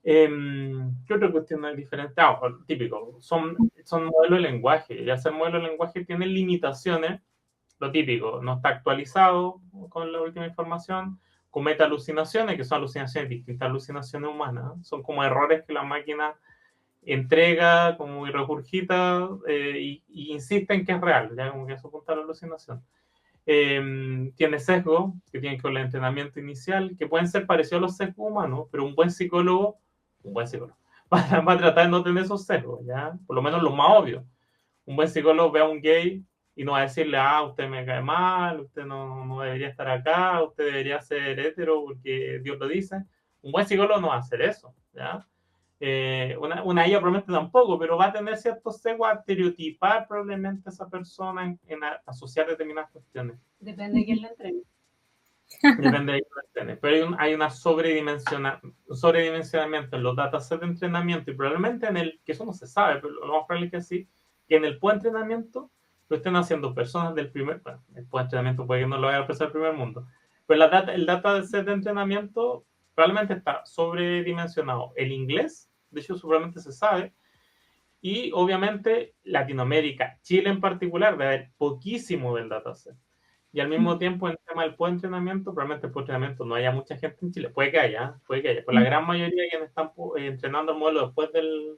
¿Qué otra cuestión es diferente? Típico, son modelos de lenguaje. Y hacer modelos de lenguaje tiene limitaciones. Lo típico, no está actualizado con la última información, comete alucinaciones, que son alucinaciones distintas a alucinaciones humanas. Son como errores que la máquina entrega como y regurgita y insiste en que es real, ya como que eso apunta a la alucinación. Tiene sesgo, que tiene que ver con el entrenamiento inicial, que pueden ser parecidos a los sesgos humanos, pero un buen psicólogo va a tratar de no tener esos sesgos, ¿ya? Por lo menos lo más obvio. Un buen psicólogo ve a un gay y no va a decirle, usted me cae mal, usted no debería estar acá, usted debería ser hetero porque Dios lo dice. Un buen psicólogo no va a hacer eso, ¿ya? Una IA probablemente tampoco, pero va a tener ciertos sesgos a estereotipar probablemente a esa persona en asociar determinadas cuestiones. Depende de quién la entrene. Depende de quién la entrene. Pero hay un sobredimensionamiento en los datasets de entrenamiento y probablemente que eso no se sabe, pero lo más probable es que sí, que en el post-entrenamiento lo estén haciendo personas el post-entrenamiento puede que no lo haga personas del primer mundo, pero el dataset de entrenamiento probablemente está sobredimensionado. El inglés, de hecho, seguramente se sabe. Y obviamente Latinoamérica, Chile en particular, debe haber poquísimo del dataset. Y al mismo tiempo, en el tema del post-entrenamiento, probablemente el post-entrenamiento no haya mucha gente en Chile. Puede que haya. Pero la gran mayoría de quienes están entrenando el modelo después de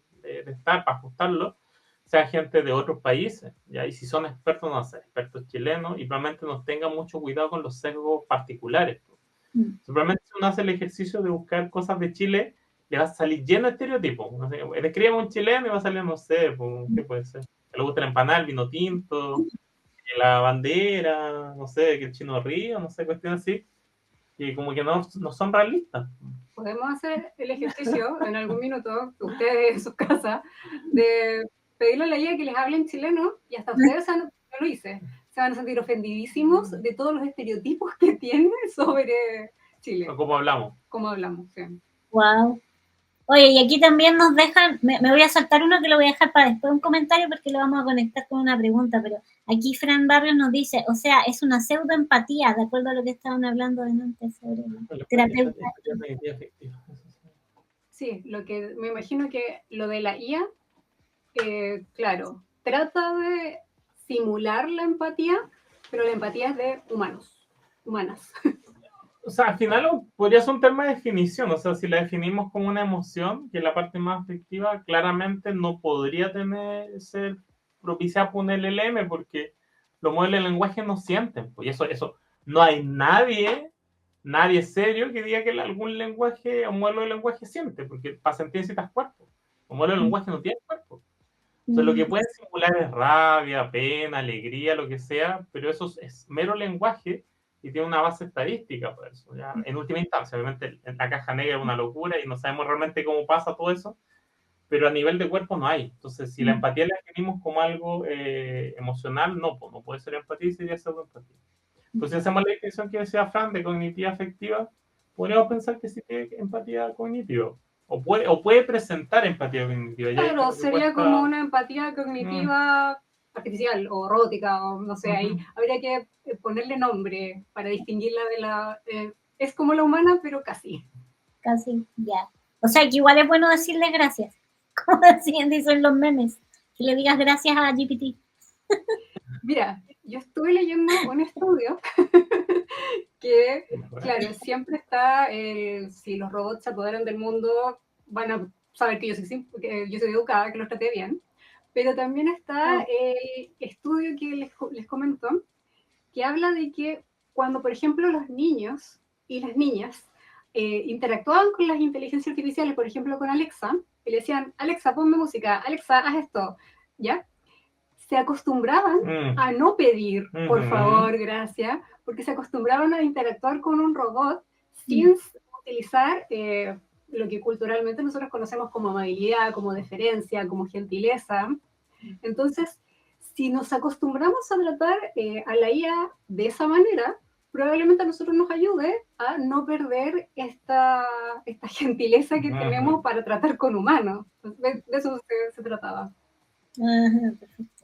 estar para ajustarlo, sea gente de otros países. ¿ya? Y si son expertos, no sé, expertos chilenos, y probablemente nos tengan mucho cuidado con los sesgos particulares. Simplemente uno hace el ejercicio de buscar cosas de Chile le va a salir lleno de estereotipos. No sé, describe un chileno y va a salir, no sé, pues, ¿qué puede ser? Que le gusta la empanada, el vino tinto, que la bandera, no sé, que el chino río, no sé, cuestiones así, y como que no son realistas. Podemos hacer el ejercicio en algún minuto, ustedes en sus casas, de pedirle a la guía que les hable en chileno, y hasta ustedes, yo lo hice, se van a sentir ofendidísimos de todos los estereotipos que tiene sobre Chile. O como hablamos. Como hablamos, sí. Wow. Oye, y aquí también nos dejan, me voy a saltar uno que lo voy a dejar para después un comentario porque lo vamos a conectar con una pregunta, pero aquí Fran Barrios nos dice, o sea, es una pseudoempatía, de acuerdo a lo que estaban hablando antes sobre la terapeuta. Sí, lo que me imagino que lo de la IA, claro, trata de simular la empatía, pero la empatía es de humanas. O sea, al final podría ser un tema de definición. O sea, si la definimos como una emoción, que es la parte más afectiva, claramente no podría ser propiciada por un LLM, porque los modelos de lenguaje no sienten. Pues eso no hay nadie serio que diga que algún lenguaje o modelo de lenguaje siente, porque para sentir necesitas cuerpo. Un modelo de lenguaje no tiene cuerpo. O sea, lo que puede simular es rabia, pena, alegría, lo que sea, pero eso es mero lenguaje y tiene una base estadística por eso. ¿Ya? En última instancia, obviamente, la caja negra es una locura y no sabemos realmente cómo pasa todo eso, pero a nivel de cuerpo no hay. Entonces, si la empatía la definimos como algo emocional, no puede ser empatía, sería pseudoempatía. Entonces, si hacemos la distinción que decía Fran de cognitiva afectiva, podríamos pensar que sí tiene empatía cognitiva. O puede presentar empatía cognitiva. Claro, sería como una empatía cognitiva artificial o robótica, o no sé, ahí habría que ponerle nombre para distinguirla de la... es como la humana, pero casi. Casi, ya. O sea, que igual es bueno decirle gracias, como dicen los memes, que le digas gracias a GPT. Mira, yo estuve leyendo un estudio que, claro, siempre está si los robots se apoderan del mundo, van a saber que yo soy educada, que los traté bien, pero también está el estudio que les comento, que habla de que cuando, por ejemplo, los niños y las niñas interactuaban con las inteligencias artificiales, por ejemplo, con Alexa, y le decían, Alexa, ponme música, Alexa, haz esto, ¿ya? Se acostumbraban a no pedir, por favor, gracias, porque se acostumbraban a interactuar con un robot sin utilizar lo que culturalmente nosotros conocemos como amabilidad, como deferencia, como gentileza. Entonces, si nos acostumbramos a tratar a la IA de esa manera, probablemente a nosotros nos ayude a no perder esta gentileza que tenemos para tratar con humanos. De eso se trataba. Perfecto.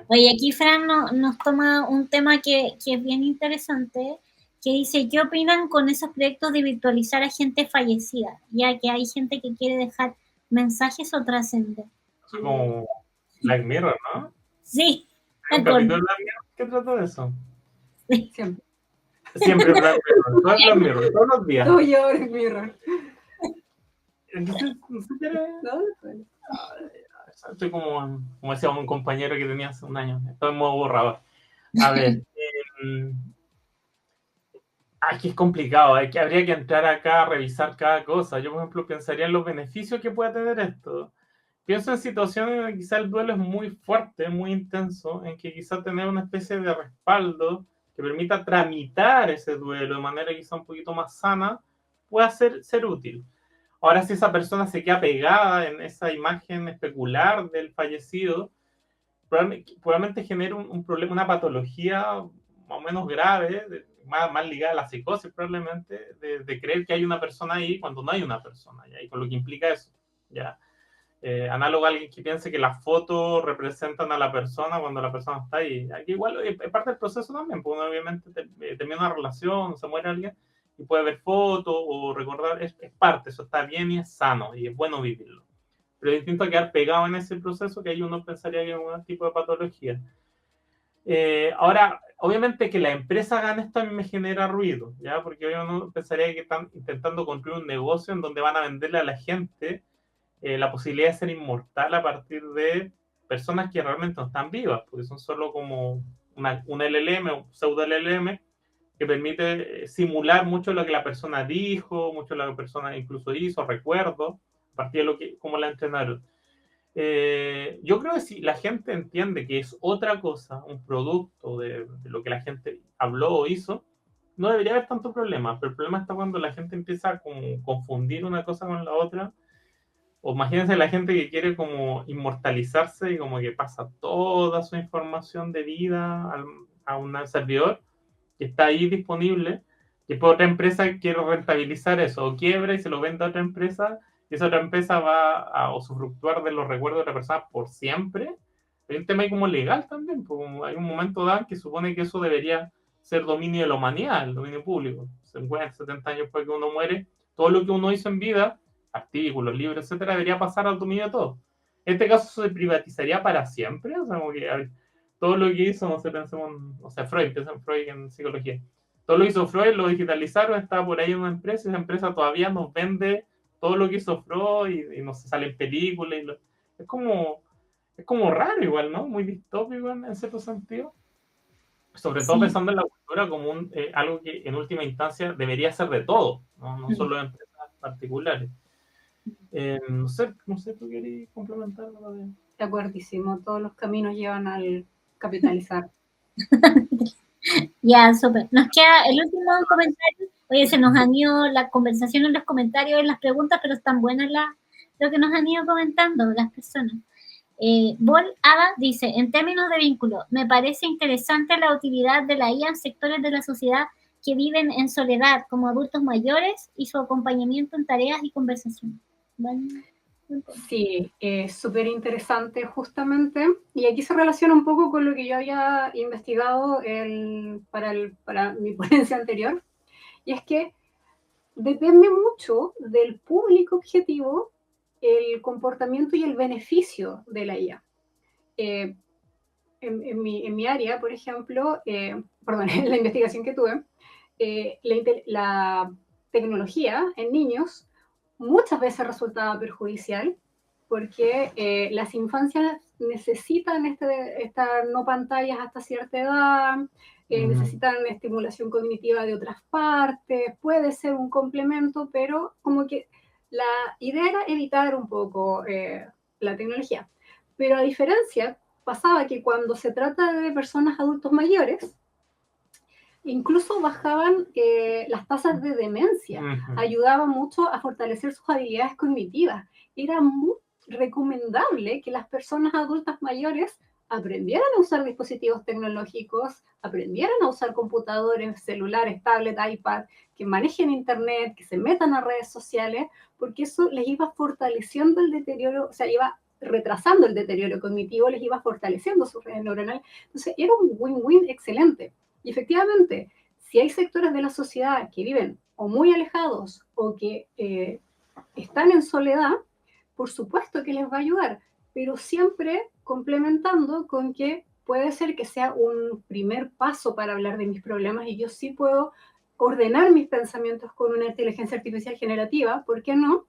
Oye, aquí Fran nos toma un tema que es bien interesante, que dice, ¿qué opinan con esos proyectos de virtualizar a gente fallecida? Ya que hay gente que quiere dejar mensajes o trascender. Como Black Mirror, ¿no? Sí. ¿Hay un capítulo de Black Mirror que trata de eso? Sí. Siempre. Siempre Black Mirror, todo Black Mirror, todos los días. Todo yo Black Mirror. Entonces, no sé qué era. Estoy como decía un compañero que tenía hace un año. Estoy en modo borrador. A ver. Aquí es complicado. Habría que entrar acá a revisar cada cosa. Yo, por ejemplo, pensaría en los beneficios que pueda tener esto. Pienso en situaciones en que quizá el duelo es muy fuerte, muy intenso, en que quizá tener una especie de respaldo que permita tramitar ese duelo de manera quizá un poquito más sana pueda ser útil. Ahora, si esa persona se queda pegada en esa imagen especular del fallecido, probablemente genere un problema, una patología más o menos grave, más ligada a la psicosis probablemente, de creer que hay una persona ahí cuando no hay una persona, ¿ya? Y con lo que implica eso, ¿ya? Análogo a alguien que piense que las fotos representan a la persona cuando la persona está ahí. Aquí igual es parte del proceso también, porque obviamente termina una relación, se muere alguien, y puede ver fotos o recordar, es parte, eso está bien y es sano, y es bueno vivirlo. Pero es distinto a quedar pegado en ese proceso, que ahí uno pensaría que es un tipo de patología. Ahora, obviamente que la empresa gane esto a mí me genera ruido, ¿ya? Porque uno pensaría que están intentando construir un negocio en donde van a venderle a la gente la posibilidad de ser inmortal a partir de personas que realmente no están vivas, porque son solo como un LLM, un pseudo LLM, que permite simular mucho lo que la persona dijo, mucho lo que la persona incluso hizo, recuerdos, a partir de cómo la entrenaron. Yo creo que si la gente entiende que es otra cosa, un producto de lo que la gente habló o hizo, no debería haber tanto problema. Pero el problema está cuando la gente empieza a como confundir una cosa con la otra. O imagínense la gente que quiere como inmortalizarse y como que pasa toda su información de vida a un servidor que está ahí disponible, y después otra empresa quiere rentabilizar eso, o quiebra y se lo vende a otra empresa, y esa otra empresa va a usufructuar de los recuerdos de otra persona por siempre. Hay un tema ahí como legal también, porque hay un momento dado que supone que eso debería ser dominio de la humanidad, el dominio público. 50, 70 años después que uno muere, todo lo que uno hizo en vida, artículos, libros, etcétera, debería pasar al dominio de todos. En este caso se privatizaría para siempre, o sea, como que todo lo que hizo, no sé, pensemos en, o sea, Freud, piensa en Freud en psicología. Todo lo que hizo Freud lo digitalizaron, está por ahí en una empresa, y esa empresa todavía nos vende todo lo que hizo Freud y no se sale en películas. Es como raro igual, ¿no? Muy distópico en cierto sentido. Sobre todo pensando en la cultura como algo que en última instancia debería ser de todo, no solo de empresas particulares. No sé, ¿tú querías complementar? De acuerdísimo, todos los caminos llevan al capitalizar. Ya, súper. Nos queda el último comentario. Oye, se nos han ido la conversación en los comentarios, en las preguntas, pero están buenas lo que nos han ido comentando las personas. Bol Ada dice, en términos de vínculo, me parece interesante la utilidad de la IA en sectores de la sociedad que viven en soledad, como adultos mayores, y su acompañamiento en tareas y conversaciones. ¿Vale? Sí, es súper interesante justamente, y aquí se relaciona un poco con lo que yo había investigado para mi ponencia anterior, y es que depende mucho del público objetivo el comportamiento y el beneficio de la IA. En mi área, por ejemplo, perdón, en la investigación que tuve, la tecnología en niños muchas veces resultaba perjudicial porque las infancias necesitan estas no pantallas hasta cierta edad, necesitan estimulación cognitiva de otras partes, puede ser un complemento, pero como que la idea era evitar un poco la tecnología. Pero a diferencia, pasaba que cuando se trata de personas adultos mayores, incluso bajaban las tasas de demencia, ayudaba mucho a fortalecer sus habilidades cognitivas. Era muy recomendable que las personas adultas mayores aprendieran a usar dispositivos tecnológicos, aprendieran a usar computadores, celulares, tablet, iPad, que manejen internet, que se metan a redes sociales, porque eso les iba fortaleciendo el deterioro, o sea, iba retrasando el deterioro cognitivo, les iba fortaleciendo sus redes neuronales. Entonces, era un win-win excelente. Y efectivamente, si hay sectores de la sociedad que viven o muy alejados o que están en soledad, por supuesto que les va a ayudar, pero siempre complementando con que puede ser que sea un primer paso para hablar de mis problemas y yo sí puedo ordenar mis pensamientos con una inteligencia artificial generativa, ¿por qué no?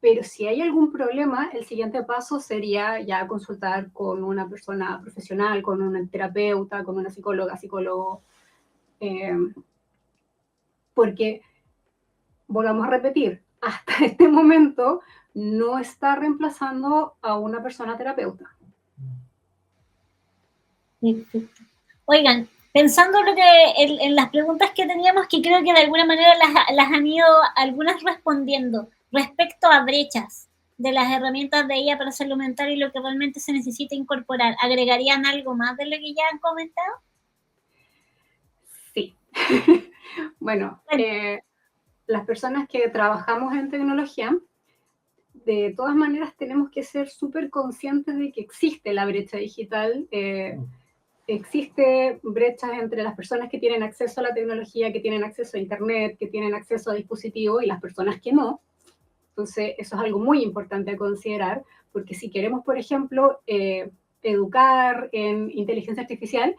Pero si hay algún problema, el siguiente paso sería ya consultar con una persona profesional, con una terapeuta, con una psicóloga, psicólogo, porque, volvamos a repetir, hasta este momento no está reemplazando a una persona terapeuta. Perfecto. Oigan, pensando en las preguntas que teníamos, que creo que de alguna manera las han ido algunas respondiendo respecto a brechas de las herramientas de ella para salud mental y lo que realmente se necesita incorporar. ¿Agregarían algo más de lo que ya han comentado? Sí. Bueno, las personas que trabajamos en tecnología, de todas maneras tenemos que ser súper conscientes de que existe la brecha digital, existe brechas entre las personas que tienen acceso a la tecnología, que tienen acceso a internet, que tienen acceso a dispositivos y las personas que no. Entonces, eso es algo muy importante a considerar, porque si queremos, por ejemplo, educar en inteligencia artificial,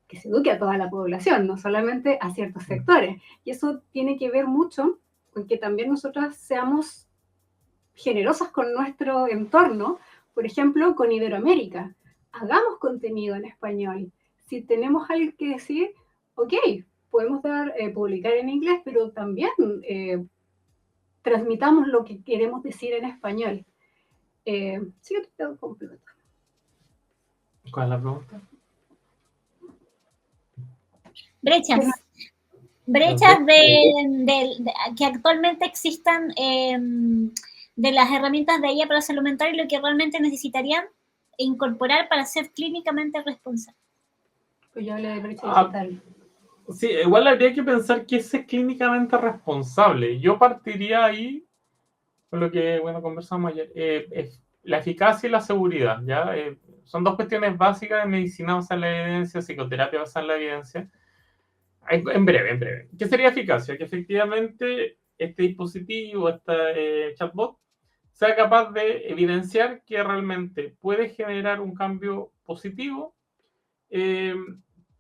que se eduque a toda la población, no solamente a ciertos sectores. Y eso tiene que ver mucho con que también nosotras seamos generosas con nuestro entorno, por ejemplo, con Iberoamérica. Hagamos contenido en español. Si tenemos algo que decir, ok, podemos publicar en inglés, pero también transmitamos lo que queremos decir en español. Sí que te complemento. ¿Cuál es la pregunta? Brechas que actualmente existan de las herramientas de IA para salud mental y lo que realmente necesitarían incorporar para ser clínicamente responsable. Pues yo hablé de brecha digital. Sí, igual habría que pensar que ese es clínicamente responsable. Yo partiría ahí con lo que, bueno, conversamos ayer. La eficacia y la seguridad, ¿ya? Son dos cuestiones básicas de medicina basada en la evidencia, psicoterapia basada en la evidencia. En breve. ¿Qué sería eficacia? Que efectivamente este dispositivo, este chatbot, sea capaz de evidenciar que realmente puede generar un cambio positivo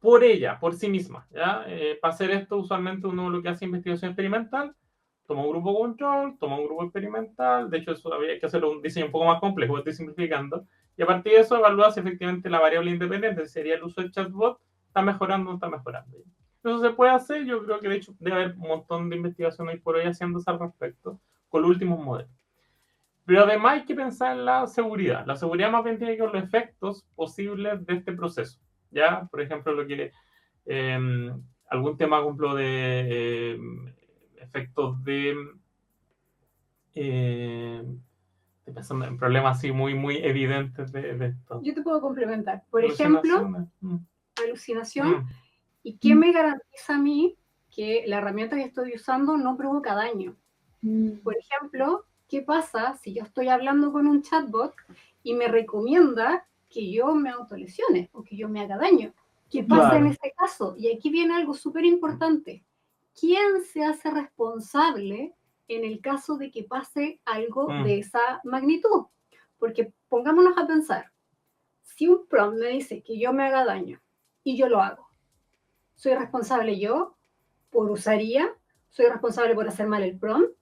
por sí misma. ¿Ya? Para hacer esto, usualmente uno lo que hace investigación experimental, toma un grupo control, toma un grupo experimental, de hecho eso había que hacer un diseño un poco más complejo, estoy simplificando, y a partir de eso evalúa si efectivamente la variable independiente, si sería el uso del chatbot, está mejorando o no está mejorando. Eso se puede hacer, yo creo que de hecho debe haber un montón de investigación hoy por hoy haciéndose al respecto, con los últimos modelos. Pero además hay que pensar en la seguridad. La seguridad más bien tiene que ver con los efectos posibles de este proceso. ¿Ya? Por ejemplo, lo que algún tema, por ejemplo, de efectos de pensando en problemas así muy evidentes de esto. Yo te puedo complementar. Por ejemplo, alucinación. ¿Y qué me garantiza a mí que la herramienta que estoy usando no provoca daño? Por ejemplo, ¿qué pasa si yo estoy hablando con un chatbot y me recomienda que yo me autolesione o que yo me haga daño? ¿Qué pasa en este caso? Y aquí viene algo súper importante. ¿Quién se hace responsable en el caso de que pase algo de esa magnitud? Porque pongámonos a pensar, si un prompt me dice que yo me haga daño y yo lo hago, ¿soy responsable yo por usar IA? ¿Soy responsable por hacer mal el prompt?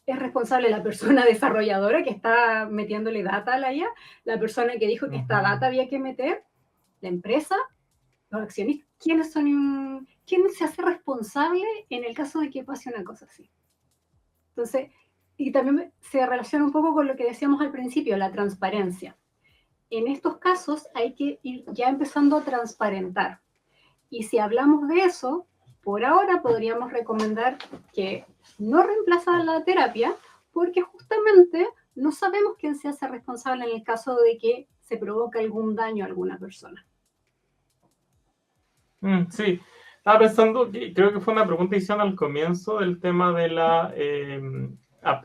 ¿Es responsable la persona desarrolladora que está metiéndole data a la IA? ¿La persona que dijo que esta data había que meter? ¿La empresa? ¿Los accionistas? ¿Quién se hace responsable en el caso de que pase una cosa así? Entonces, y también se relaciona un poco con lo que decíamos al principio, la transparencia. En estos casos hay que ir ya empezando a transparentar. Y si hablamos de eso, por ahora podríamos recomendar que no reemplaza la terapia, porque justamente no sabemos quién se hace responsable en el caso de que se provoque algún daño a alguna persona. Sí, estaba pensando, creo que fue una pregunta que hicieron al comienzo del tema de la,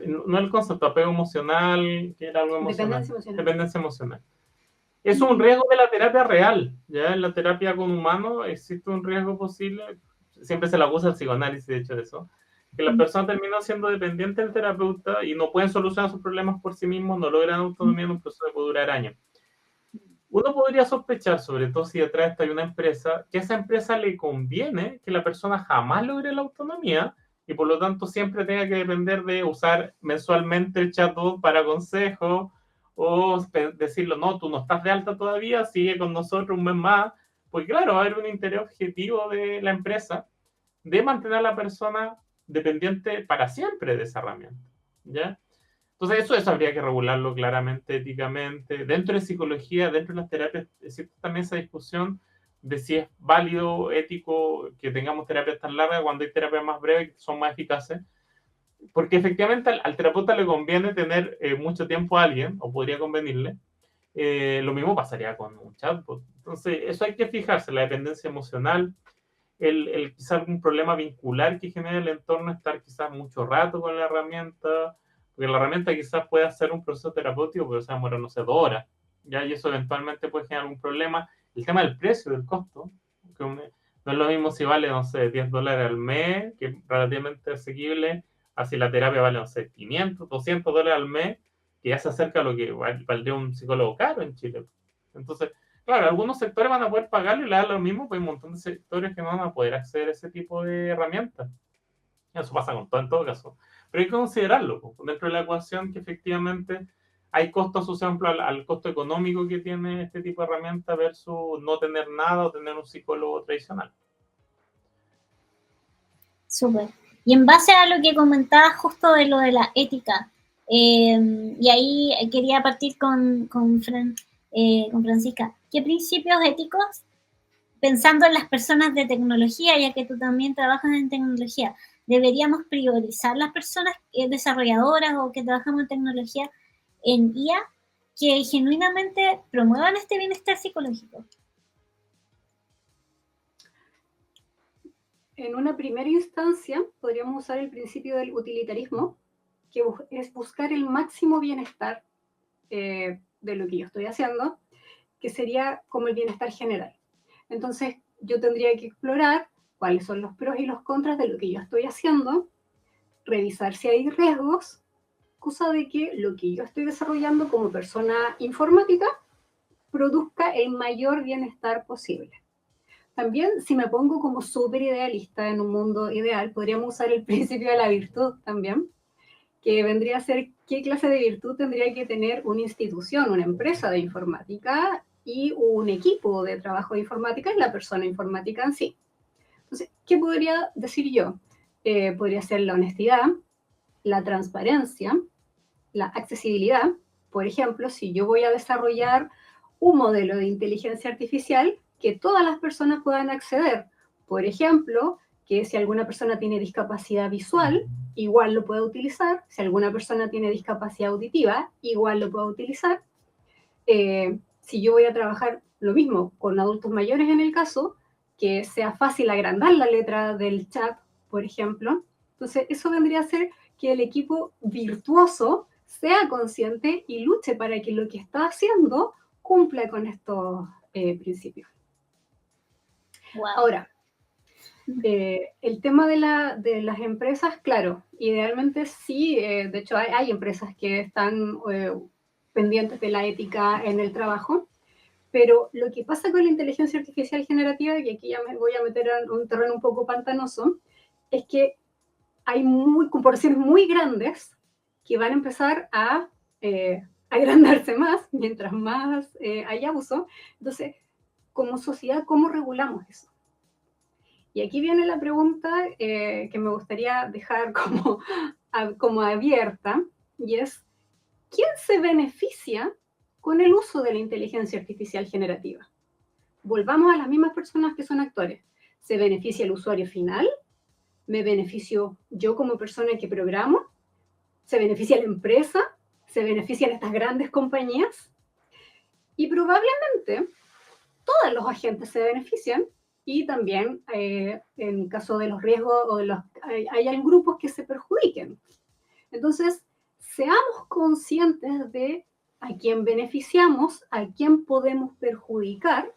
no el concepto, apego emocional, que era algo emocional. Dependencia emocional. Es un riesgo de la terapia real, ¿ya? En la terapia con humanos existe un riesgo posible, siempre se le acusa al psicoanálisis, de hecho, de eso, que la persona termina siendo dependiente del terapeuta y no pueden solucionar sus problemas por sí mismos, no logran autonomía en un proceso que puede durar años. Uno podría sospechar, sobre todo si detrás está una empresa, que a esa empresa le conviene que la persona jamás logre la autonomía y por lo tanto siempre tenga que depender de usar mensualmente el chatbot para consejos o decirlo, no, tú no estás de alta todavía, sigue con nosotros un mes más, porque claro, va a haber un interés objetivo de la empresa de mantener a la persona dependiente para siempre de esa herramienta, ¿ya? Entonces eso habría que regularlo claramente, éticamente. Dentro de psicología, dentro de las terapias, existe también esa discusión de si es válido, ético, que tengamos terapias tan largas cuando hay terapias más breves que son más eficaces. Porque efectivamente al terapeuta le conviene tener mucho tiempo a alguien, o podría convenirle. Lo mismo pasaría con un chatbot. Entonces eso hay que fijarse, la dependencia emocional, quizás algún problema vincular que genere el entorno, estar quizás mucho rato con la herramienta, porque la herramienta quizás puede hacer un proceso terapéutico, pero se demora, no sé, 2 horas, ¿ya? Y eso eventualmente puede generar un problema. El tema del precio, del costo, que no es lo mismo si vale, no sé, $10 al mes, que es relativamente asequible, así la terapia vale, no sé, $500, $200 al mes, que ya se acerca a lo que valdría un psicólogo caro en Chile. Entonces, claro, algunos sectores van a poder pagarlo y le da lo mismo, pero hay un montón de sectores que no van a poder acceder a ese tipo de herramientas. Eso pasa con todo en todo caso. Pero hay que considerarlo dentro de la ecuación que efectivamente hay costos asociados al costo económico que tiene este tipo de herramienta versus no tener nada o tener un psicólogo tradicional. Súper. Y en base a lo que comentabas justo de lo de la ética, y ahí quería partir con Francisca, ¿qué principios éticos, pensando en las personas de tecnología, ya que tú también trabajas en tecnología, deberíamos priorizar las personas desarrolladoras o que trabajamos en tecnología en IA que genuinamente promuevan este bienestar psicológico? En una primera instancia, podríamos usar el principio del utilitarismo, que es buscar el máximo bienestar de lo que yo estoy haciendo, que sería como el bienestar general. Entonces, yo tendría que explorar cuáles son los pros y los contras de lo que yo estoy haciendo, revisar si hay riesgos, cosa de que lo que yo estoy desarrollando como persona informática produzca el mayor bienestar posible. También, si me pongo como súper idealista en un mundo ideal, podríamos usar el principio de la virtud también, que vendría a ser qué clase de virtud tendría que tener una institución, una empresa de informática y un equipo de trabajo de informática y la persona informática en sí. Entonces, ¿qué podría decir yo? Podría ser la honestidad, la transparencia, la accesibilidad. Por ejemplo, si yo voy a desarrollar un modelo de inteligencia artificial, que todas las personas puedan acceder. Por ejemplo, que si alguna persona tiene discapacidad visual, igual lo puede utilizar. Si alguna persona tiene discapacidad auditiva, igual lo puede utilizar. Si yo voy a trabajar lo mismo con adultos mayores en el caso, que sea fácil agrandar la letra del chat, por ejemplo. Entonces, eso vendría a ser que el equipo virtuoso sea consciente y luche para que lo que está haciendo cumpla con estos principios. Wow. Ahora, el tema de las empresas, claro, idealmente sí, de hecho hay empresas que están pendientes de la ética en el trabajo, pero lo que pasa con la inteligencia artificial generativa, y aquí ya me voy a meter en un terreno un poco pantanoso, es que hay corporaciones muy grandes que van a empezar a agrandarse más mientras más hay abuso. Entonces, como sociedad, ¿cómo regulamos eso? Y aquí viene la pregunta que me gustaría dejar como abierta, y es, ¿quién se beneficia con el uso de la inteligencia artificial generativa? Volvamos a las mismas personas que son actores. ¿Se beneficia el usuario final? ¿Me beneficio yo como persona que programo? ¿Se beneficia la empresa? ¿Se benefician estas grandes compañías? Y probablemente todos los agentes se benefician y también en caso de los riesgos o hay grupos que se perjudiquen. Entonces, seamos conscientes de a quién beneficiamos, a quién podemos perjudicar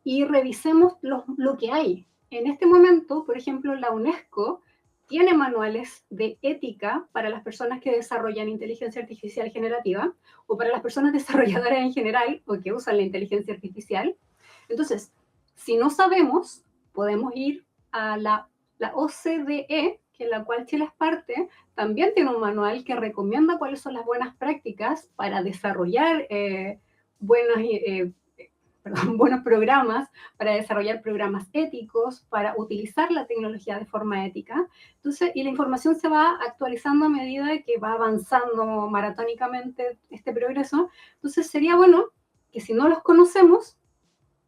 y revisemos lo que hay. En este momento, por ejemplo, la UNESCO tiene manuales de ética para las personas que desarrollan inteligencia artificial generativa o para las personas desarrolladoras en general o que usan la inteligencia artificial. Entonces, si no sabemos, podemos ir a la OCDE, que en la cual Chile es parte, también tiene un manual que recomienda cuáles son las buenas prácticas para desarrollar buenos programas, para desarrollar programas éticos, para utilizar la tecnología de forma ética. Entonces, y la información se va actualizando a medida que va avanzando maratónicamente este progreso. Entonces, sería bueno que si no los conocemos,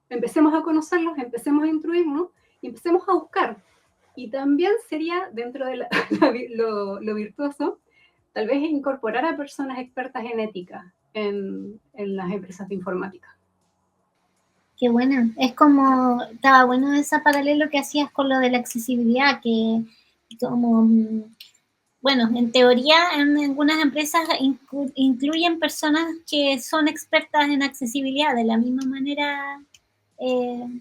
empecemos a conocerlos, empecemos a instruirnos y empecemos a buscar. Y también sería, dentro de lo virtuoso, tal vez incorporar a personas expertas en ética en las empresas de informática. Qué buena. Es como, estaba bueno ese paralelo que hacías con lo de la accesibilidad, que como, bueno, en teoría en algunas empresas incluyen personas que son expertas en accesibilidad, de la misma manera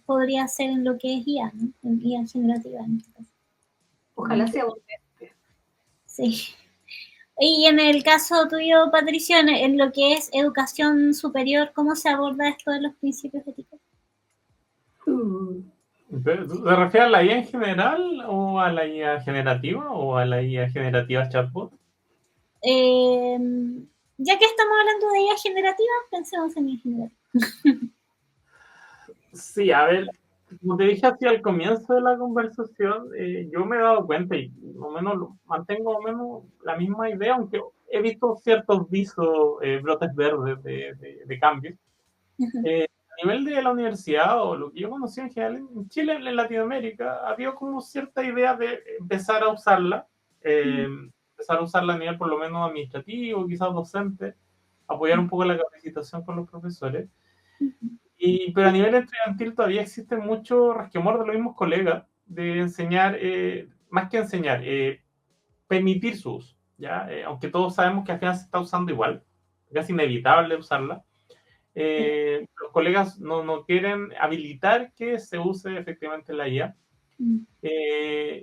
podría ser en lo que es IA, ¿no? En IA generativa en este caso. Ojalá sea potente. Sí. Y en el caso tuyo, Patricia, en lo que es educación superior, ¿cómo se aborda esto de los principios éticos? ¿Se refiere a la IA en general o a la IA generativa o a la IA generativa chatbot? Ya que estamos hablando de IA generativa, pensemos en IA generativa. Sí, a ver, Como te dije hacia el comienzo de la conversación, yo me he dado cuenta y más o menos mantengo más o menos la misma idea, aunque he visto ciertos visos, brotes verdes de cambio. A nivel de la universidad, o lo que yo conocí en general en Chile, en Latinoamérica, había como cierta idea de empezar a usarla, a nivel por lo menos administrativo, quizás docente, apoyar un poco la capacitación con los profesores. Pero a nivel estudiantil todavía existe mucho resquemor de los mismos colegas de enseñar, más que enseñar, permitir su uso, ¿ya? Aunque todos sabemos que al final se está usando igual, es inevitable usarla. Los colegas no quieren habilitar que se use efectivamente la IA.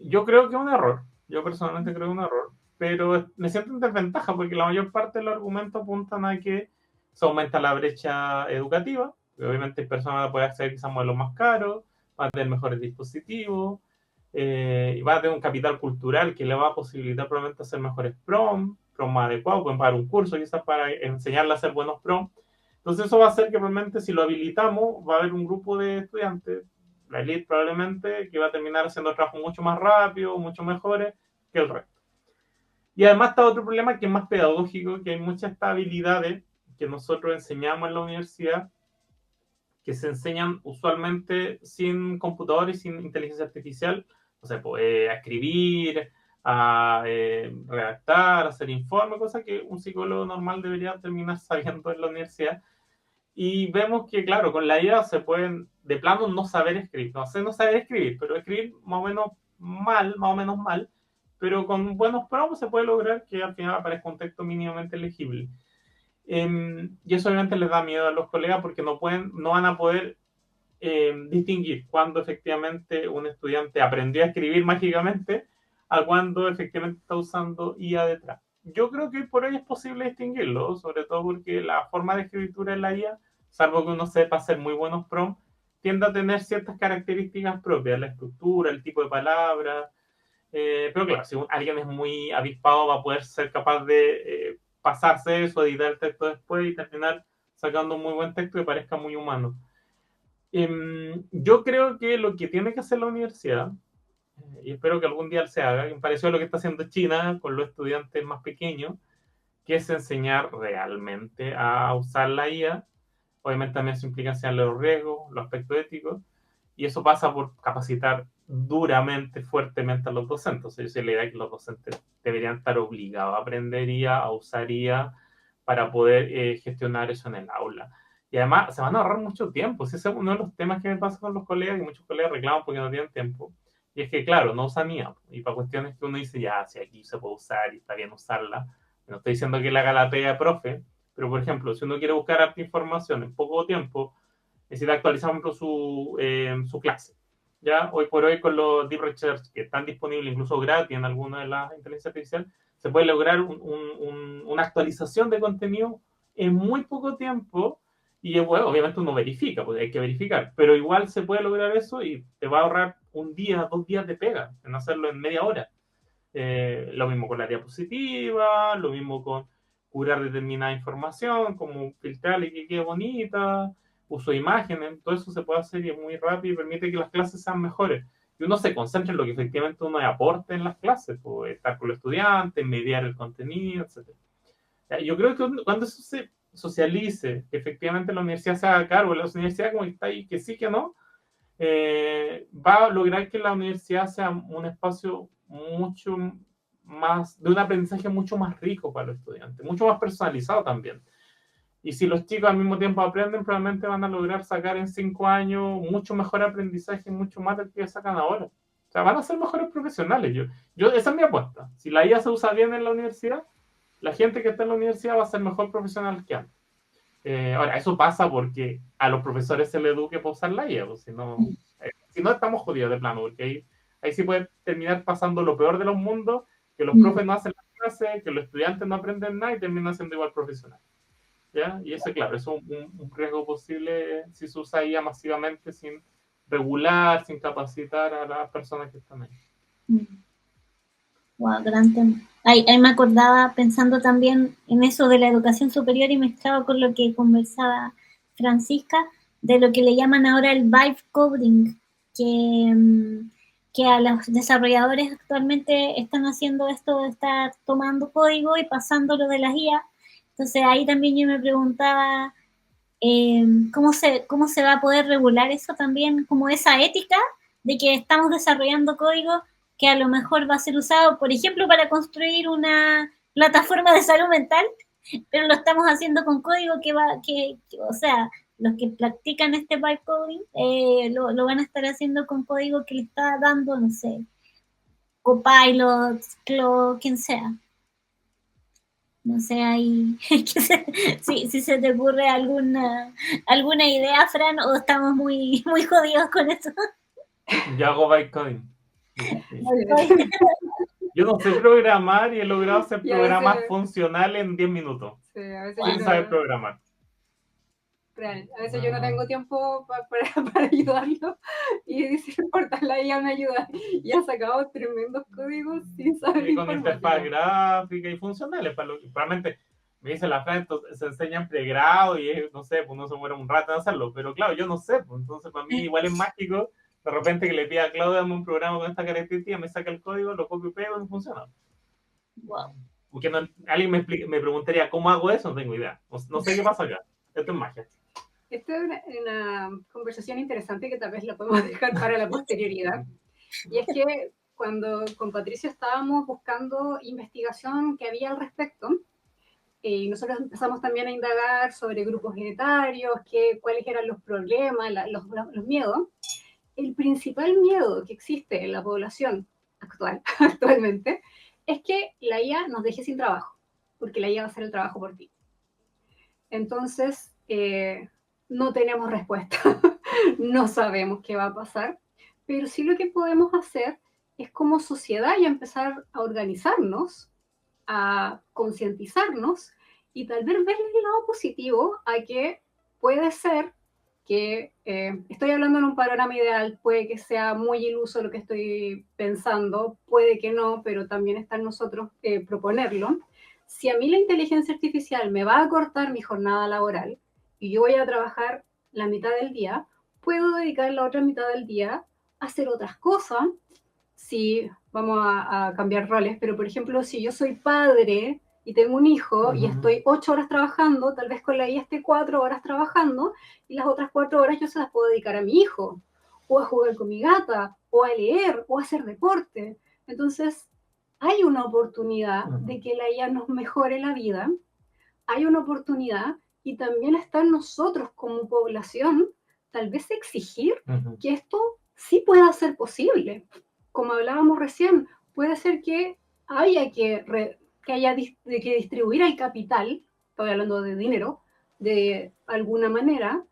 Yo creo que es un error, yo personalmente creo que es un error, pero me siento en desventaja porque la mayor parte de los argumentos apuntan a que se aumenta la brecha educativa. Obviamente hay personas que pueden acceder quizás a modelos más caros, van a tener mejores dispositivos, y va a tener un capital cultural que le va a posibilitar probablemente hacer mejores prompts más adecuados, pueden pagar un curso quizás para enseñarle a hacer buenos prompts. Entonces eso va a hacer que probablemente si lo habilitamos va a haber un grupo de estudiantes, la elite probablemente, que va a terminar haciendo trabajos mucho más rápidos, mucho mejores que el resto. Y además está otro problema que es más pedagógico, que hay muchas estas habilidades que nosotros enseñamos en la universidad, que se enseñan usualmente sin computador y sin inteligencia artificial, o sea, pues, a escribir, a redactar, a hacer informes, cosas que un psicólogo normal debería terminar sabiendo en la universidad. Y vemos que, claro, con la IA se pueden, de plano, no saber escribir, no saber escribir, pero escribir más o menos mal, pero con buenos prompts se puede lograr que al final aparezca un texto mínimamente legible. Y eso obviamente les da miedo a los colegas porque no van a poder distinguir cuando efectivamente un estudiante aprendió a escribir mágicamente a cuando efectivamente está usando IA detrás. Yo creo que por hoy es posible distinguirlo, sobre todo porque la forma de escritura en la IA, salvo que uno sepa hacer muy buenos prompts, tiende a tener ciertas características propias, la estructura, el tipo de palabras, pero claro, si alguien es muy avispado va a poder ser capaz de pasarse eso, editar el texto después y terminar sacando un muy buen texto que parezca muy humano. Yo creo que lo que tiene que hacer la universidad, y espero que algún día se haga, me pareció lo que está haciendo China con los estudiantes más pequeños, que es enseñar realmente a usar la IA. Obviamente también se implica enseñarle los riesgos, los aspectos éticos, y eso pasa por capacitar duramente, fuertemente a los docentes. O sea, yo sé la idea que los docentes deberían estar obligados a aprender IA, a usar IA, para poder gestionar eso en el aula. Y además se van a ahorrar mucho tiempo. Ese es uno de los temas que me pasa con los colegas, que muchos colegas reclaman porque no tienen tiempo. Y es que, claro, no usan IA. Y para cuestiones que uno dice, ya, si aquí se puede usar y está bien usarla. No estoy diciendo que le haga la pega de profe, pero por ejemplo, si uno quiere buscar harta información en poco tiempo, necesita actualizar su clase. ¿Ya? Hoy por hoy con los Deep Research que están disponibles incluso gratis en alguna de las inteligencias artificiales, se puede lograr una actualización de contenido en muy poco tiempo. Y bueno, obviamente uno verifica, porque hay que verificar, pero igual se puede lograr eso y te va a ahorrar un día, 2 días de pega en hacerlo en media hora. Lo mismo con la diapositiva, lo mismo con curar determinada información, como filtrarla y que quede bonita, uso de imágenes, todo eso se puede hacer y es muy rápido y permite que las clases sean mejores. Y uno se concentra en lo que efectivamente uno aporte en las clases, pues, estar con los estudiantes, mediar el contenido, etc. Yo creo que cuando eso se socialice, que efectivamente la universidad se haga cargo, la universidad como está ahí, que sí, que no, va a lograr que la universidad sea un espacio mucho más, de un aprendizaje mucho más rico para los estudiantes, mucho más personalizado también. Y si los chicos al mismo tiempo aprenden, probablemente van a lograr sacar en 5 años mucho mejor aprendizaje, mucho más del que sacan ahora. O sea, van a ser mejores profesionales. Esa es mi apuesta. Si la IA se usa bien en la universidad, la gente que está en la universidad va a ser mejor profesional que antes. Ahora, eso pasa porque a los profesores se les eduque para usar la IA, pues, si no estamos jodidos de plano, porque ahí sí puede terminar pasando lo peor de los mundos, que los profes no hacen la clase, que los estudiantes no aprenden nada y terminan siendo igual profesional. ¿Ya? Y eso, claro, es un riesgo posible si se usa IA masivamente sin regular, sin capacitar a las personas que están ahí. Wow, gran tema. Ahí me acordaba pensando también en eso de la educación superior y mezclado con lo que conversaba Francisca, de lo que le llaman ahora el vibe coding, que, que a los desarrolladores actualmente están haciendo esto de estar tomando código y pasándolo de las IA. Entonces ahí también yo me preguntaba cómo se va a poder regular eso también, como esa ética de que estamos desarrollando código que a lo mejor va a ser usado, por ejemplo, para construir una plataforma de salud mental, pero lo estamos haciendo con código o sea, los que practican este vibe coding lo van a estar haciendo con código que le está dando, no sé, Copilot, Claude, quien sea. No sé, ahí, si se te ocurre alguna idea, Fran, o estamos muy jodidos con eso. Yo hago bytecoding. Yo no sé programar y he logrado hacer programas funcionales en 10 minutos. Sí, a veces Sin saber programar. Real. A veces yo no tengo tiempo para ayudarlo y dice, no importa, la IA me ayuda. Y ha sacado tremendos códigos sin saber y con interfaz gráfica y funcionales. Probablemente me dice la Fran, se enseña en pregrado y no sé, pues no se muere un rato en hacerlo. Pero claro, yo no sé, pues entonces para mí igual es mágico de repente que le pida a Claudia dame un programa con esta característica, me saca el código, lo copio y pego y funciona. Wow. Porque alguien me preguntaría cómo hago eso, no tengo idea. No sé qué pasa acá. Esto es magia. Esta es una conversación interesante que tal vez la podemos dejar para la posterioridad. Y es que cuando con Patricio estábamos buscando investigación que había al respecto, y nosotros empezamos también a indagar sobre grupos etarios, cuáles eran los problemas, los miedos. El principal miedo que existe en la población actualmente es que la IA nos deje sin trabajo, porque la IA va a hacer el trabajo por ti. Entonces, no tenemos respuesta, no sabemos qué va a pasar, pero sí lo que podemos hacer es como sociedad ya empezar a organizarnos, a concientizarnos y tal vez ver el lado positivo a que puede ser que estoy hablando en un panorama ideal, puede que sea muy iluso lo que estoy pensando, puede que no, pero también está en nosotros proponerlo. Si a mí la inteligencia artificial me va a cortar mi jornada laboral y yo voy a trabajar la mitad del día, puedo dedicar la otra mitad del día a hacer otras cosas. Si vamos a cambiar roles, pero por ejemplo, si yo soy padre y tengo un hijo y estoy 8 horas trabajando, tal vez con la IA esté 4 horas trabajando y las otras 4 horas yo se las puedo dedicar a mi hijo, o a jugar con mi gata, o a leer, o a hacer deporte. Entonces, hay una oportunidad de que la IA nos mejore la vida, hay una oportunidad y también está en nosotros como población tal vez exigir que esto sí pueda ser posible. Como hablábamos recién, puede ser que haya que distribuir el capital, estoy hablando de dinero, de alguna manera,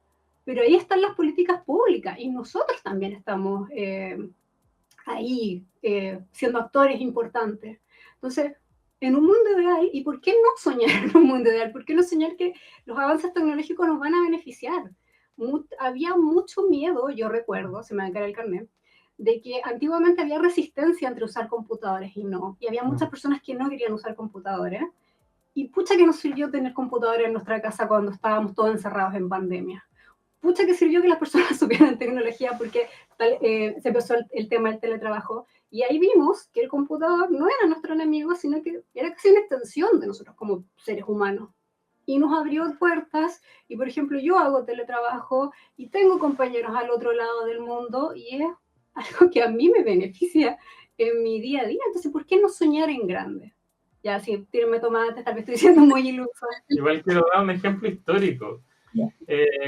pero ahí están las políticas públicas y nosotros también estamos ahí siendo actores importantes. Entonces, en un mundo ideal, ¿y por qué no soñar en un mundo ideal? ¿Por qué no soñar que los avances tecnológicos nos van a beneficiar? Había mucho miedo, yo recuerdo, se me va a caer el carnet, de que antiguamente había resistencia entre usar computadores y no. Y había muchas personas que no querían usar computadores. Y pucha que nos sirvió tener computadores en nuestra casa cuando estábamos todos encerrados en pandemia. Pucha que sirvió que las personas supieran tecnología porque se empezó el tema del teletrabajo. Y ahí vimos que el computador no era nuestro enemigo, sino que era casi una extensión de nosotros como seres humanos. Y nos abrió puertas, y por ejemplo yo hago teletrabajo y tengo compañeros al otro lado del mundo y es algo que a mí me beneficia en mi día a día. Entonces, ¿por qué no soñar en grande? Ya, sí, tírenme tomates, tal vez estoy siendo muy ilusa. Igual quiero dar un ejemplo histórico.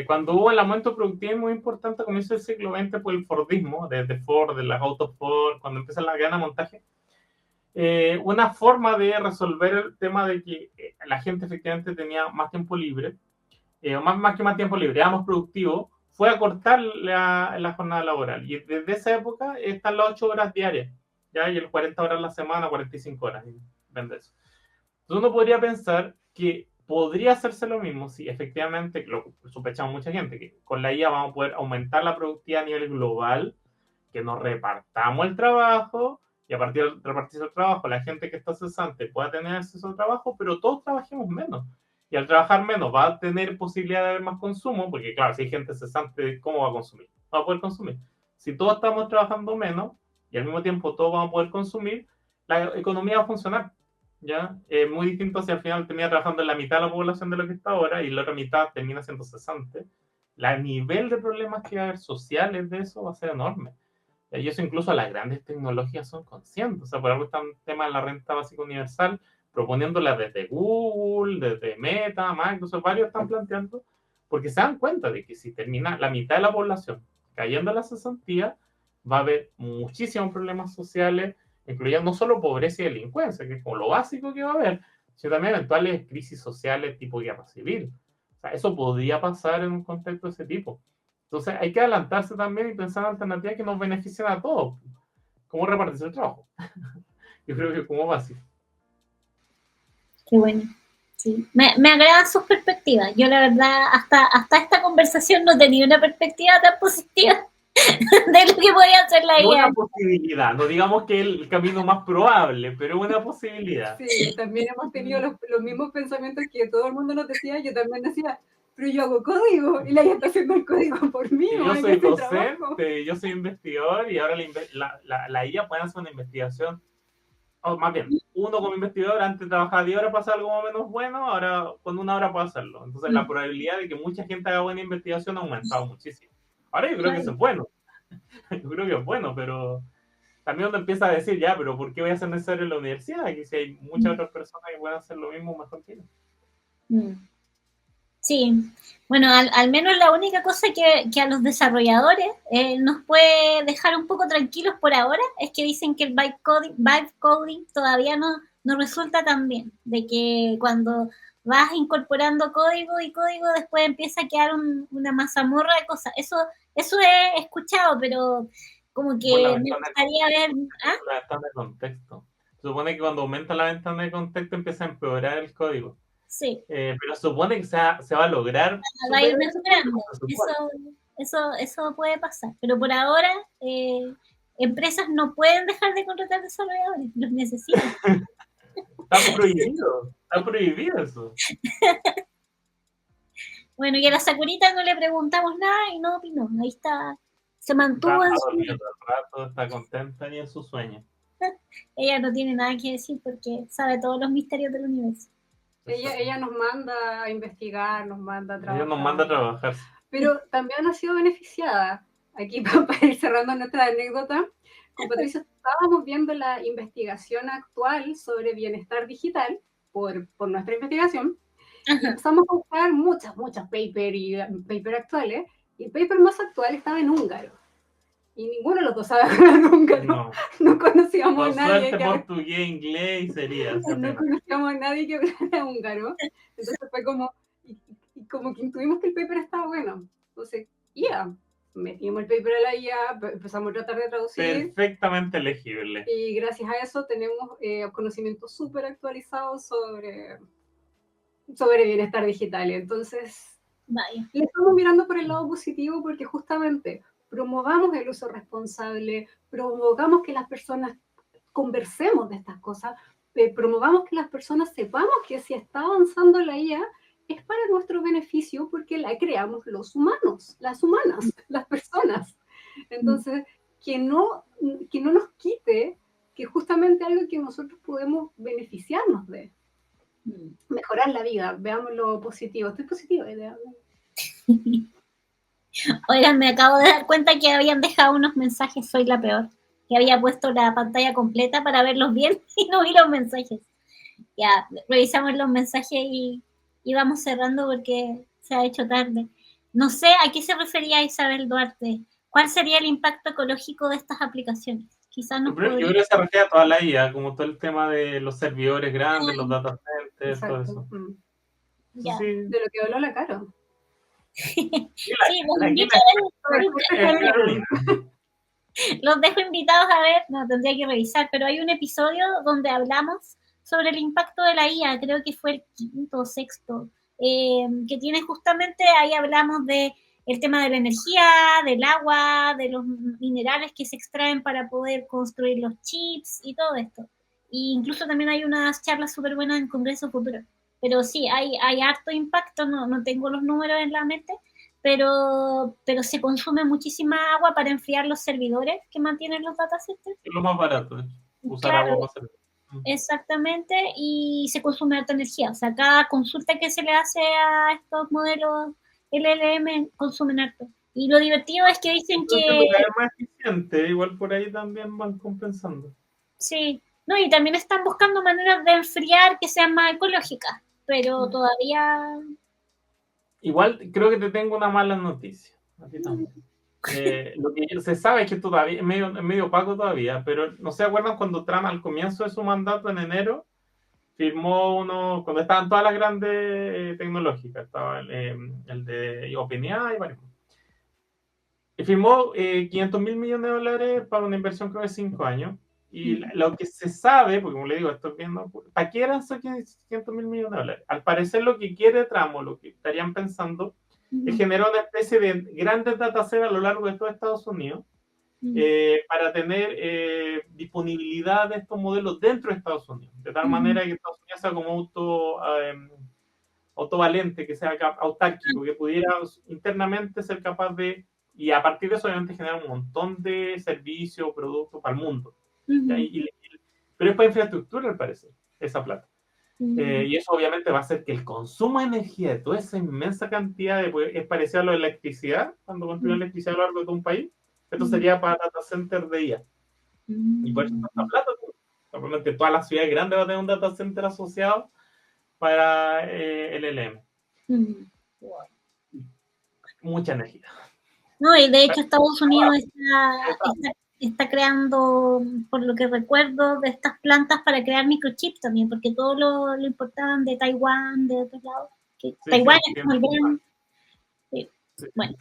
Cuando hubo el aumento productivo muy importante a comienzos del siglo XX por el Fordismo, desde Ford, de las autos Ford, cuando empiezan las ganas de montaje, una forma de resolver el tema de que la gente efectivamente tenía más tiempo libre, o más que más tiempo libre, era más productivo, fue acortar la jornada laboral. Y desde esa época están las 8 horas diarias, ¿ya? Y el 40 horas a la semana, 45 horas. Vende eso. Entonces uno podría pensar que podría hacerse lo mismo si efectivamente, lo sospechamos mucha gente, que con la IA vamos a poder aumentar la productividad a nivel global, que nos repartamos el trabajo y a partir de repartirse el trabajo, la gente que está cesante pueda tener acceso al trabajo, pero todos trabajemos menos. Y al trabajar menos va a tener posibilidad de haber más consumo, porque claro, si hay gente cesante, ¿cómo va a consumir? No va a poder consumir. si todos estamos trabajando menos y al mismo tiempo todos vamos a poder consumir, la economía va a funcionar. ¿Ya? Es muy distinto si al final termina trabajando en la mitad de la población de lo que está ahora y la otra mitad termina siendo cesante. El nivel de problemas que va a haber sociales de eso va a ser enorme. Y eso incluso las grandes tecnologías son conscientes. O sea, por algo está el tema de la renta básica universal, proponiéndola desde Google, desde Meta, Microsoft, varios están planteando, porque se dan cuenta de que si termina la mitad de la población cayendo a la cesantía, va a haber muchísimos problemas sociales, incluyendo no solo pobreza y delincuencia, que es como lo básico que va a haber, sino también eventuales crisis sociales tipo guerra civil. O sea, eso podría pasar en un contexto de ese tipo. Entonces hay que adelantarse también y pensar en alternativas que nos beneficien a todos. ¿Cómo repartirse el trabajo? Yo creo que como básico. Qué bueno. Sí. Me agradan sus perspectivas. Yo la verdad hasta esta conversación no tenía una perspectiva tan positiva de lo que podía hacer la IA. Una posibilidad, no digamos que el camino más probable, pero una posibilidad. Sí, también hemos tenido los mismos pensamientos que todo el mundo nos decía. Yo también decía, pero yo hago código y la IA está haciendo el código por mí. Yo soy docente, yo soy investigador y ahora la IA puede hacer una investigación, o más bien, uno como investigador antes trabajaba 10 horas para hacer algo más o menos bueno, ahora con 1 hora puede hacerlo. Entonces la probabilidad de que mucha gente haga buena investigación ha aumentado muchísimo. Ahora yo creo que eso es bueno. Yo creo que es bueno, pero también uno empieza a decir, ya, pero ¿por qué voy a ser necesario en la universidad? Aquí si hay muchas otras personas que pueden hacer lo mismo mejor que yo. Sí, bueno, al menos la única cosa que a los desarrolladores nos puede dejar un poco tranquilos por ahora es que dicen que el vibe coding todavía no resulta tan bien, de que cuando vas incorporando código y código después empieza a quedar una mazamorra de cosas. Eso he escuchado, pero como que me gustaría ver... ¿Ah? La ventana de contexto. Se supone que cuando aumenta la ventana de contexto empieza a empeorar el código. Sí. Pero supone que se va a lograr. Va a ir mejorando. Eso puede pasar. Pero por ahora, empresas no pueden dejar de contratar desarrolladores, los necesitan. Está prohibido eso. Bueno, y a la Sakurita no le preguntamos nada y no opinó. Ahí está. Se mantuvo en su... rato, está contenta y en su sueño. Ella no tiene nada que decir porque sabe todos los misterios del universo. Ella nos manda a investigar, nos manda a trabajar. Ella nos manda a trabajar. Pero también ha sido beneficiada. Aquí para ir cerrando nuestra anécdota, con Patricio estábamos viendo la investigación actual sobre bienestar digital por nuestra investigación. Y empezamos a buscar muchas papers actuales, y el paper más actual estaba en húngaro. Y ninguno de los dos sabe hablar húngaro. No conocíamos a nadie. Suerte, portugués, inglés sería. No conocíamos a nadie que hablara húngaro. Entonces fue como, y como que intuimos que el paper estaba bueno. Entonces, metimos el paper a la IA, empezamos a tratar de traducir. Perfectamente legible. Y gracias a eso tenemos conocimientos súper actualizados sobre bienestar digital. Entonces, le estamos mirando por el lado positivo porque justamente promovamos el uso responsable, promovamos que las personas conversemos de estas cosas, promovamos que las personas sepamos que si está avanzando la IA es para nuestro beneficio porque la creamos los humanos, las humanas, las personas. Entonces, que no nos quite que justamente algo que nosotros podemos beneficiarnos de. Mejorar la vida, veamos lo positivo. Estoy positiva, idea. Oigan, me acabo de dar cuenta que habían dejado unos mensajes, soy la peor, que había puesto la pantalla completa para verlos bien y no vi los mensajes. Ya, revisamos los mensajes y vamos cerrando porque se ha hecho tarde. No sé a qué se refería Isabel Duarte. ¿Cuál sería el impacto ecológico de estas aplicaciones? Quizás no. Yo creo que se refiere a toda la IA, como todo el tema de los servidores grandes, los data centers, todo eso. Ya. Sí. De lo que habló la Caro. Los dejo invitados a ver, no, tendría que revisar, pero hay un episodio donde hablamos sobre el impacto de la IA, creo que fue el 5º o 6º, que tiene justamente, ahí hablamos de el tema de la energía, del agua, de los minerales que se extraen para poder construir los chips y todo esto. E incluso también hay unas charlas súper buenas en Congreso Futuro. Pero sí, hay harto impacto, no tengo los números en la mente, pero se consume muchísima agua para enfriar los servidores que mantienen los data centers. Es lo más barato, usar Claro, agua para hacer. exactamente, y se consume alta energía. O sea, cada consulta que se le hace a estos modelos LLM consumen harto. Y lo divertido es que dicen que... Es más eficiente, igual por ahí también van compensando. Sí, no, y también están buscando maneras de enfriar que sean más ecológicas, pero todavía... Igual creo que te tengo una mala noticia. A ti también. Lo que se sabe es que todavía es medio opaco todavía, pero no se acuerdan cuando Trump al comienzo de su mandato en enero firmó uno, cuando estaban todas las grandes tecnológicas, estaba el de OpenAI y varios. Y firmó 500 mil millones de dólares para una inversión creo de 5 años. Y lo que se sabe, porque como le digo, estoy viendo, ¿para qué eran esos 500 mil millones de dólares? Al parecer lo que quiere Trump, o lo que estarían pensando, es generar una especie de grandes datasets a lo largo de todo Estados Unidos para tener disponibilidad de estos modelos dentro de Estados Unidos, de tal manera que Estados Unidos sea como autovalente, que sea autárquico, que pudiera internamente ser capaz de, y a partir de eso obviamente generar un montón de servicios, productos para el mundo. Pero es para infraestructura al parecer, esa plata. Y eso obviamente va a hacer que el consumo de energía de toda esa inmensa cantidad es parecido a lo de electricidad, cuando construyen electricidad a lo largo de todo un país. Esto sería para data center de IA. Y por eso tanta plata. Probablemente todas las ciudades grandes van a tener un data center asociado para el LM. Mucha energía. No, y de hecho Estados Unidos está creando, por lo que recuerdo, de estas plantas para crear microchips también, porque todo lo importaban de Taiwán, de otros lados. Taiwán es como el gran... Bueno,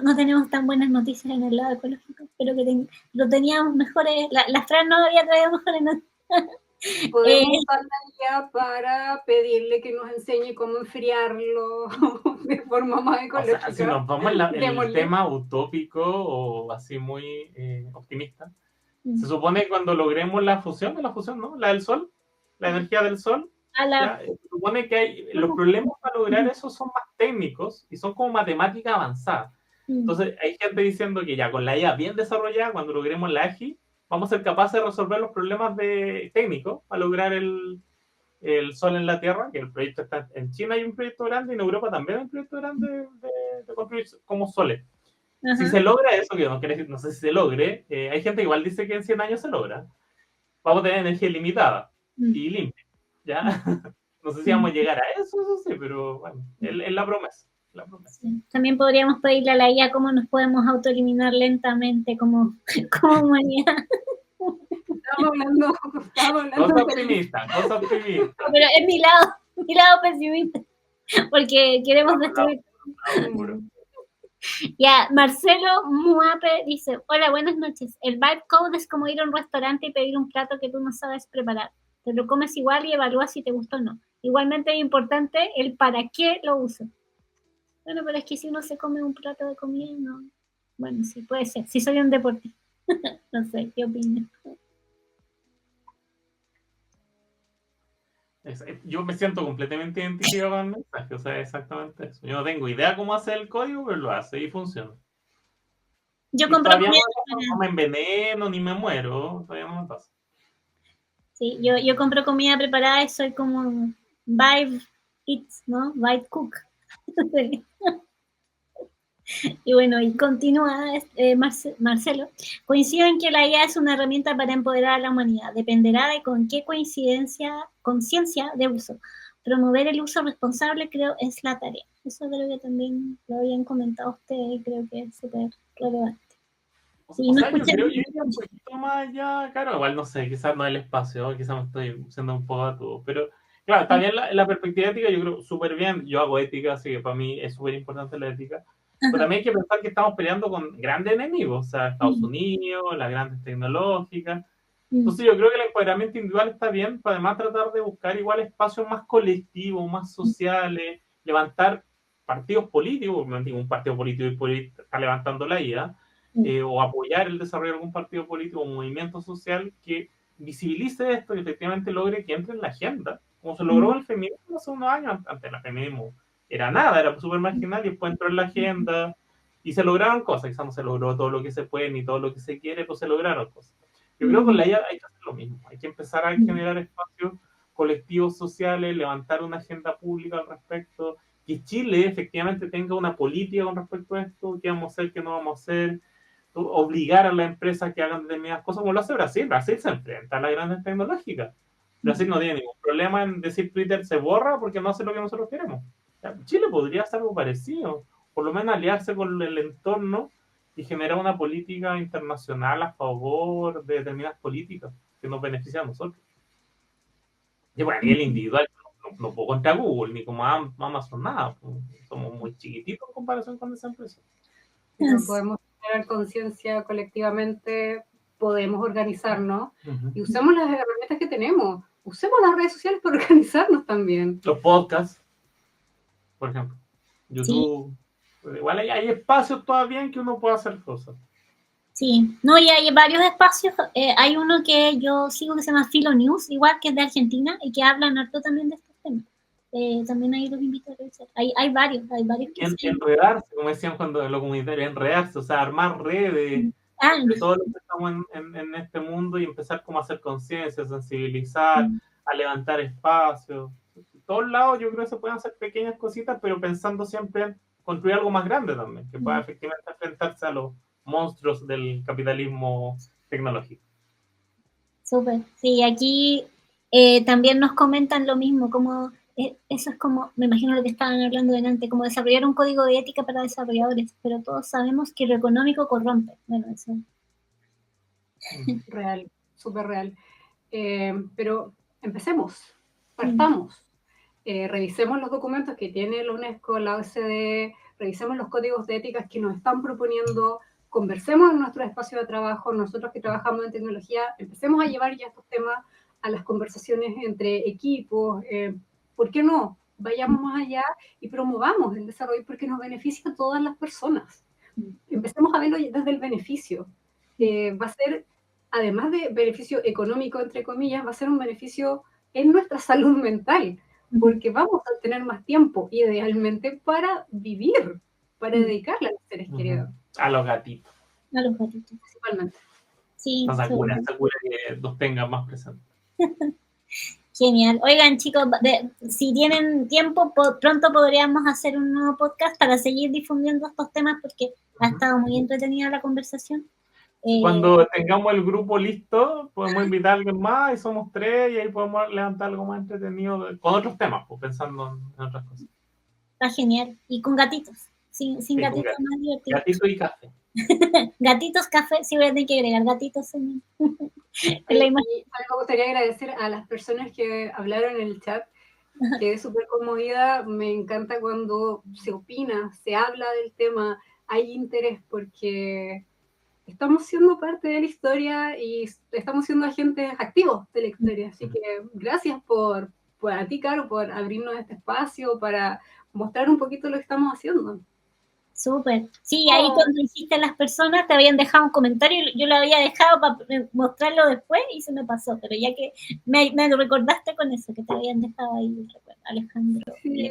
no tenemos tan buenas noticias en el lado ecológico, pero que lo teníamos mejores, la Fran no había traído mejores noticias. Podemos usarla ya para pedirle que nos enseñe cómo enfriarlo de forma más ecológica. O sea, si nos vamos en el tema utópico o así muy optimista, se supone que cuando logremos la fusión, ¿no? La del Sol, la energía del Sol, se supone que los problemas para lograr eso son más técnicos y son como matemática avanzada. Entonces, hay gente diciendo que ya con la IA bien desarrollada, cuando logremos la AGI, vamos a ser capaces de resolver los problemas técnicos para lograr el Sol en la Tierra, que el proyecto está en China, hay un proyecto grande, y en Europa también hay un proyecto grande de construir como soles. Si se logra eso, que no sé si se logre, hay gente que igual dice que en 100 años se logra, vamos a tener energía ilimitada y limpia, ¿ya? No sé si vamos a llegar a eso sí, pero bueno, es la promesa. Sí. También podríamos pedirle a la IA cómo nos podemos autoeliminar lentamente como humanidad. Estamos hablando Cosa optimista. Pero es mi lado pesimista, porque queremos destruir. Ya, Marcelo Muape dice, hola, buenas noches. El vibe code es como ir a un restaurante y pedir un plato que tú no sabes preparar. Te lo comes igual y evalúas si te gusta o no. Igualmente es importante el para qué lo uso. Bueno, pero es que si uno se come un plato de comida, no. Bueno, sí, puede ser. Si soy un deportista. No sé, ¿qué opinas? Yo me siento completamente identificado con el mensaje, o sea, exactamente eso. Yo no tengo idea cómo hacer el código, pero lo hace y funciona. Yo compro todavía no me enveneno ni me muero, todavía no me pasa. Sí, yo compro comida preparada y soy como Vibe Eats, ¿no? Vibe Cook. Y bueno, y continúa Marcelo. Coincido en que la IA es una herramienta para empoderar a la humanidad. Dependerá de con qué conciencia de uso. Promover el uso responsable creo es la tarea. Eso creo que también lo habían comentado ustedes y creo que es súper relevante. Sí, yo creo que iría un poquito más allá, claro, igual no sé, quizás no el espacio, quizás me estoy siendo un poco a todo, pero claro, también la perspectiva ética yo creo súper bien, yo hago ética, así que para mí es súper importante la ética, pero también hay que pensar que estamos peleando con grandes enemigos, o sea, Estados Unidos, las grandes tecnológicas, entonces yo creo que el empoderamiento individual está bien, para además tratar de buscar igual espacios más colectivos, más sociales, levantar partidos políticos, porque un partido político está levantando la IA, o apoyar el desarrollo de algún partido político o movimiento social que visibilice esto y efectivamente logre que entre en la agenda, como se logró el feminismo hace unos años, antes del feminismo era nada, era súper marginal y después entró en la agenda y se lograron cosas. Quizás no se logró todo lo que se puede ni todo lo que se quiere, pero se lograron cosas. Yo creo que con la IA hay que hacer lo mismo, hay que empezar a generar espacios colectivos sociales, levantar una agenda pública al respecto, que Chile efectivamente tenga una política con respecto a esto, qué vamos a hacer, qué no vamos a hacer, obligar a las empresas que hagan determinadas cosas, como lo hace Brasil. Brasil se enfrenta a las grandes tecnológicas. Brasil no tiene ningún problema en decir Twitter se borra porque no hace lo que nosotros queremos. O sea, Chile podría hacer algo parecido, por lo menos aliarse con el entorno y generar una política internacional a favor de determinadas políticas que nos benefician a nosotros. Y bueno, a nivel individual, no puedo contra Google, ni como Amazon, nada. Somos muy chiquititos en comparación con esa empresa. Pero podemos tener conciencia colectivamente, podemos organizarnos y usemos las herramientas que tenemos. Usemos las redes sociales para organizarnos también. Los podcasts, por ejemplo. YouTube. Sí. Igual hay espacios todavía en que uno puede hacer cosas. Sí, no, y hay varios espacios. Hay uno que yo sigo que se llama Filo News, igual que es de Argentina, y que hablan harto también de estos temas. También ahí los invito a revisar. Hay varios que enredarse, como decían cuando en lo comunitario, enredarse, o sea, armar redes de todos los que estamos en este mundo y empezar como a hacer conciencia, sensibilizar, a levantar espacios. De todos lados yo creo que se pueden hacer pequeñas cositas, pero pensando siempre en construir algo más grande también, que pueda efectivamente enfrentarse a los monstruos del capitalismo tecnológico. Súper. Sí, aquí también nos comentan lo mismo, como eso es como, me imagino lo que estaban hablando delante, como desarrollar un código de ética para desarrolladores, pero todos sabemos que lo económico corrompe. Bueno, eso. Real, súper real. Pero empecemos, partamos. Revisemos los documentos que tiene la UNESCO, la OCDE, revisemos los códigos de éticas que nos están proponiendo, conversemos en nuestro espacio de trabajo, nosotros que trabajamos en tecnología, empecemos a llevar ya estos temas a las conversaciones entre equipos. ¿Por qué no? Vayamos más allá y promovamos el desarrollo porque nos beneficia a todas las personas. Empecemos a verlo desde el beneficio. Va a ser, además de beneficio económico, entre comillas, va a ser un beneficio en nuestra salud mental, porque vamos a tener más tiempo, idealmente, para vivir, para dedicarle a los seres queridos. A los gatitos. A los gatitos. Principalmente. Sí. Sakura que los tengan más presentes. Genial. Oigan, chicos, si tienen tiempo, pronto podríamos hacer un nuevo podcast para seguir difundiendo estos temas porque ha estado muy entretenida la conversación. Cuando tengamos el grupo listo, podemos invitar a alguien más y somos 3 y ahí podemos levantar algo más entretenido con otros temas, pues, pensando en otras cosas. Está genial. Y con gatitos. Sin gatitos más divertidos. Gatito y café. Gatitos, café, sí voy a tener que agregar gatitos en la imagen. Me gustaría agradecer a las personas que hablaron en el chat, que es súper conmovida. Me encanta cuando se opina, se habla del tema, hay interés porque estamos siendo parte de la historia y estamos siendo agentes activos de la historia. Así que gracias a ti, Caro, por abrirnos este espacio para mostrar un poquito lo que estamos haciendo. Súper. Sí, ahí cuando hiciste las personas te habían dejado un comentario, yo lo había dejado para mostrarlo después y se me pasó, pero ya que me recordaste con eso, que te habían dejado ahí, Alejandro. Sí,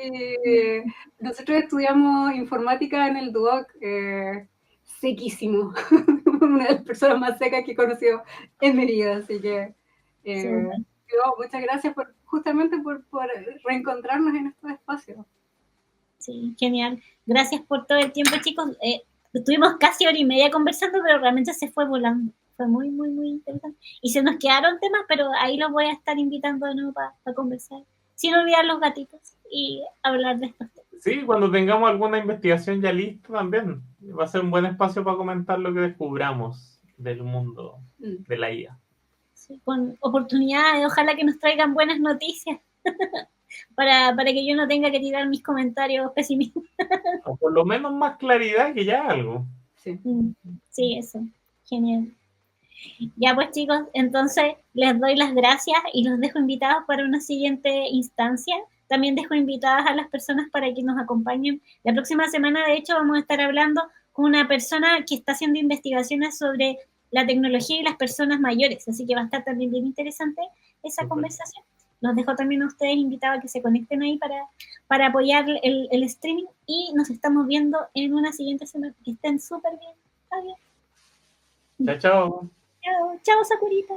nosotros estudiamos informática en el Duoc, sequísimo, una de las personas más secas que he conocido en mi vida, así que muchas gracias justamente por reencontrarnos en estos espacios. Sí, genial. Gracias por todo el tiempo, chicos. Estuvimos casi 1:30 conversando, pero realmente se fue volando. Fue muy, muy, muy interesante. Y se nos quedaron temas, pero ahí los voy a estar invitando de nuevo para conversar. Sin olvidar los gatitos y hablar de estos temas. Sí, cuando tengamos alguna investigación ya lista también. Va a ser un buen espacio para comentar lo que descubramos del mundo de la IA. Sí, con oportunidades, ojalá que nos traigan buenas noticias. Para que yo no tenga que tirar mis comentarios pesimistas. O por lo menos más claridad que ya algo. Sí, eso. Genial. Ya pues, chicos, entonces les doy las gracias y los dejo invitados para una siguiente instancia. También dejo invitadas a las personas para que nos acompañen. La próxima semana, de hecho, vamos a estar hablando con una persona que está haciendo investigaciones sobre la tecnología y las personas mayores. Así que va a estar también bien interesante esa conversación. los dejo también a ustedes invitados a que se conecten ahí para apoyar el streaming y nos estamos viendo en una siguiente semana. Que estén súper bien. Adiós. Chao, chao. Chao, chao, Sakurita.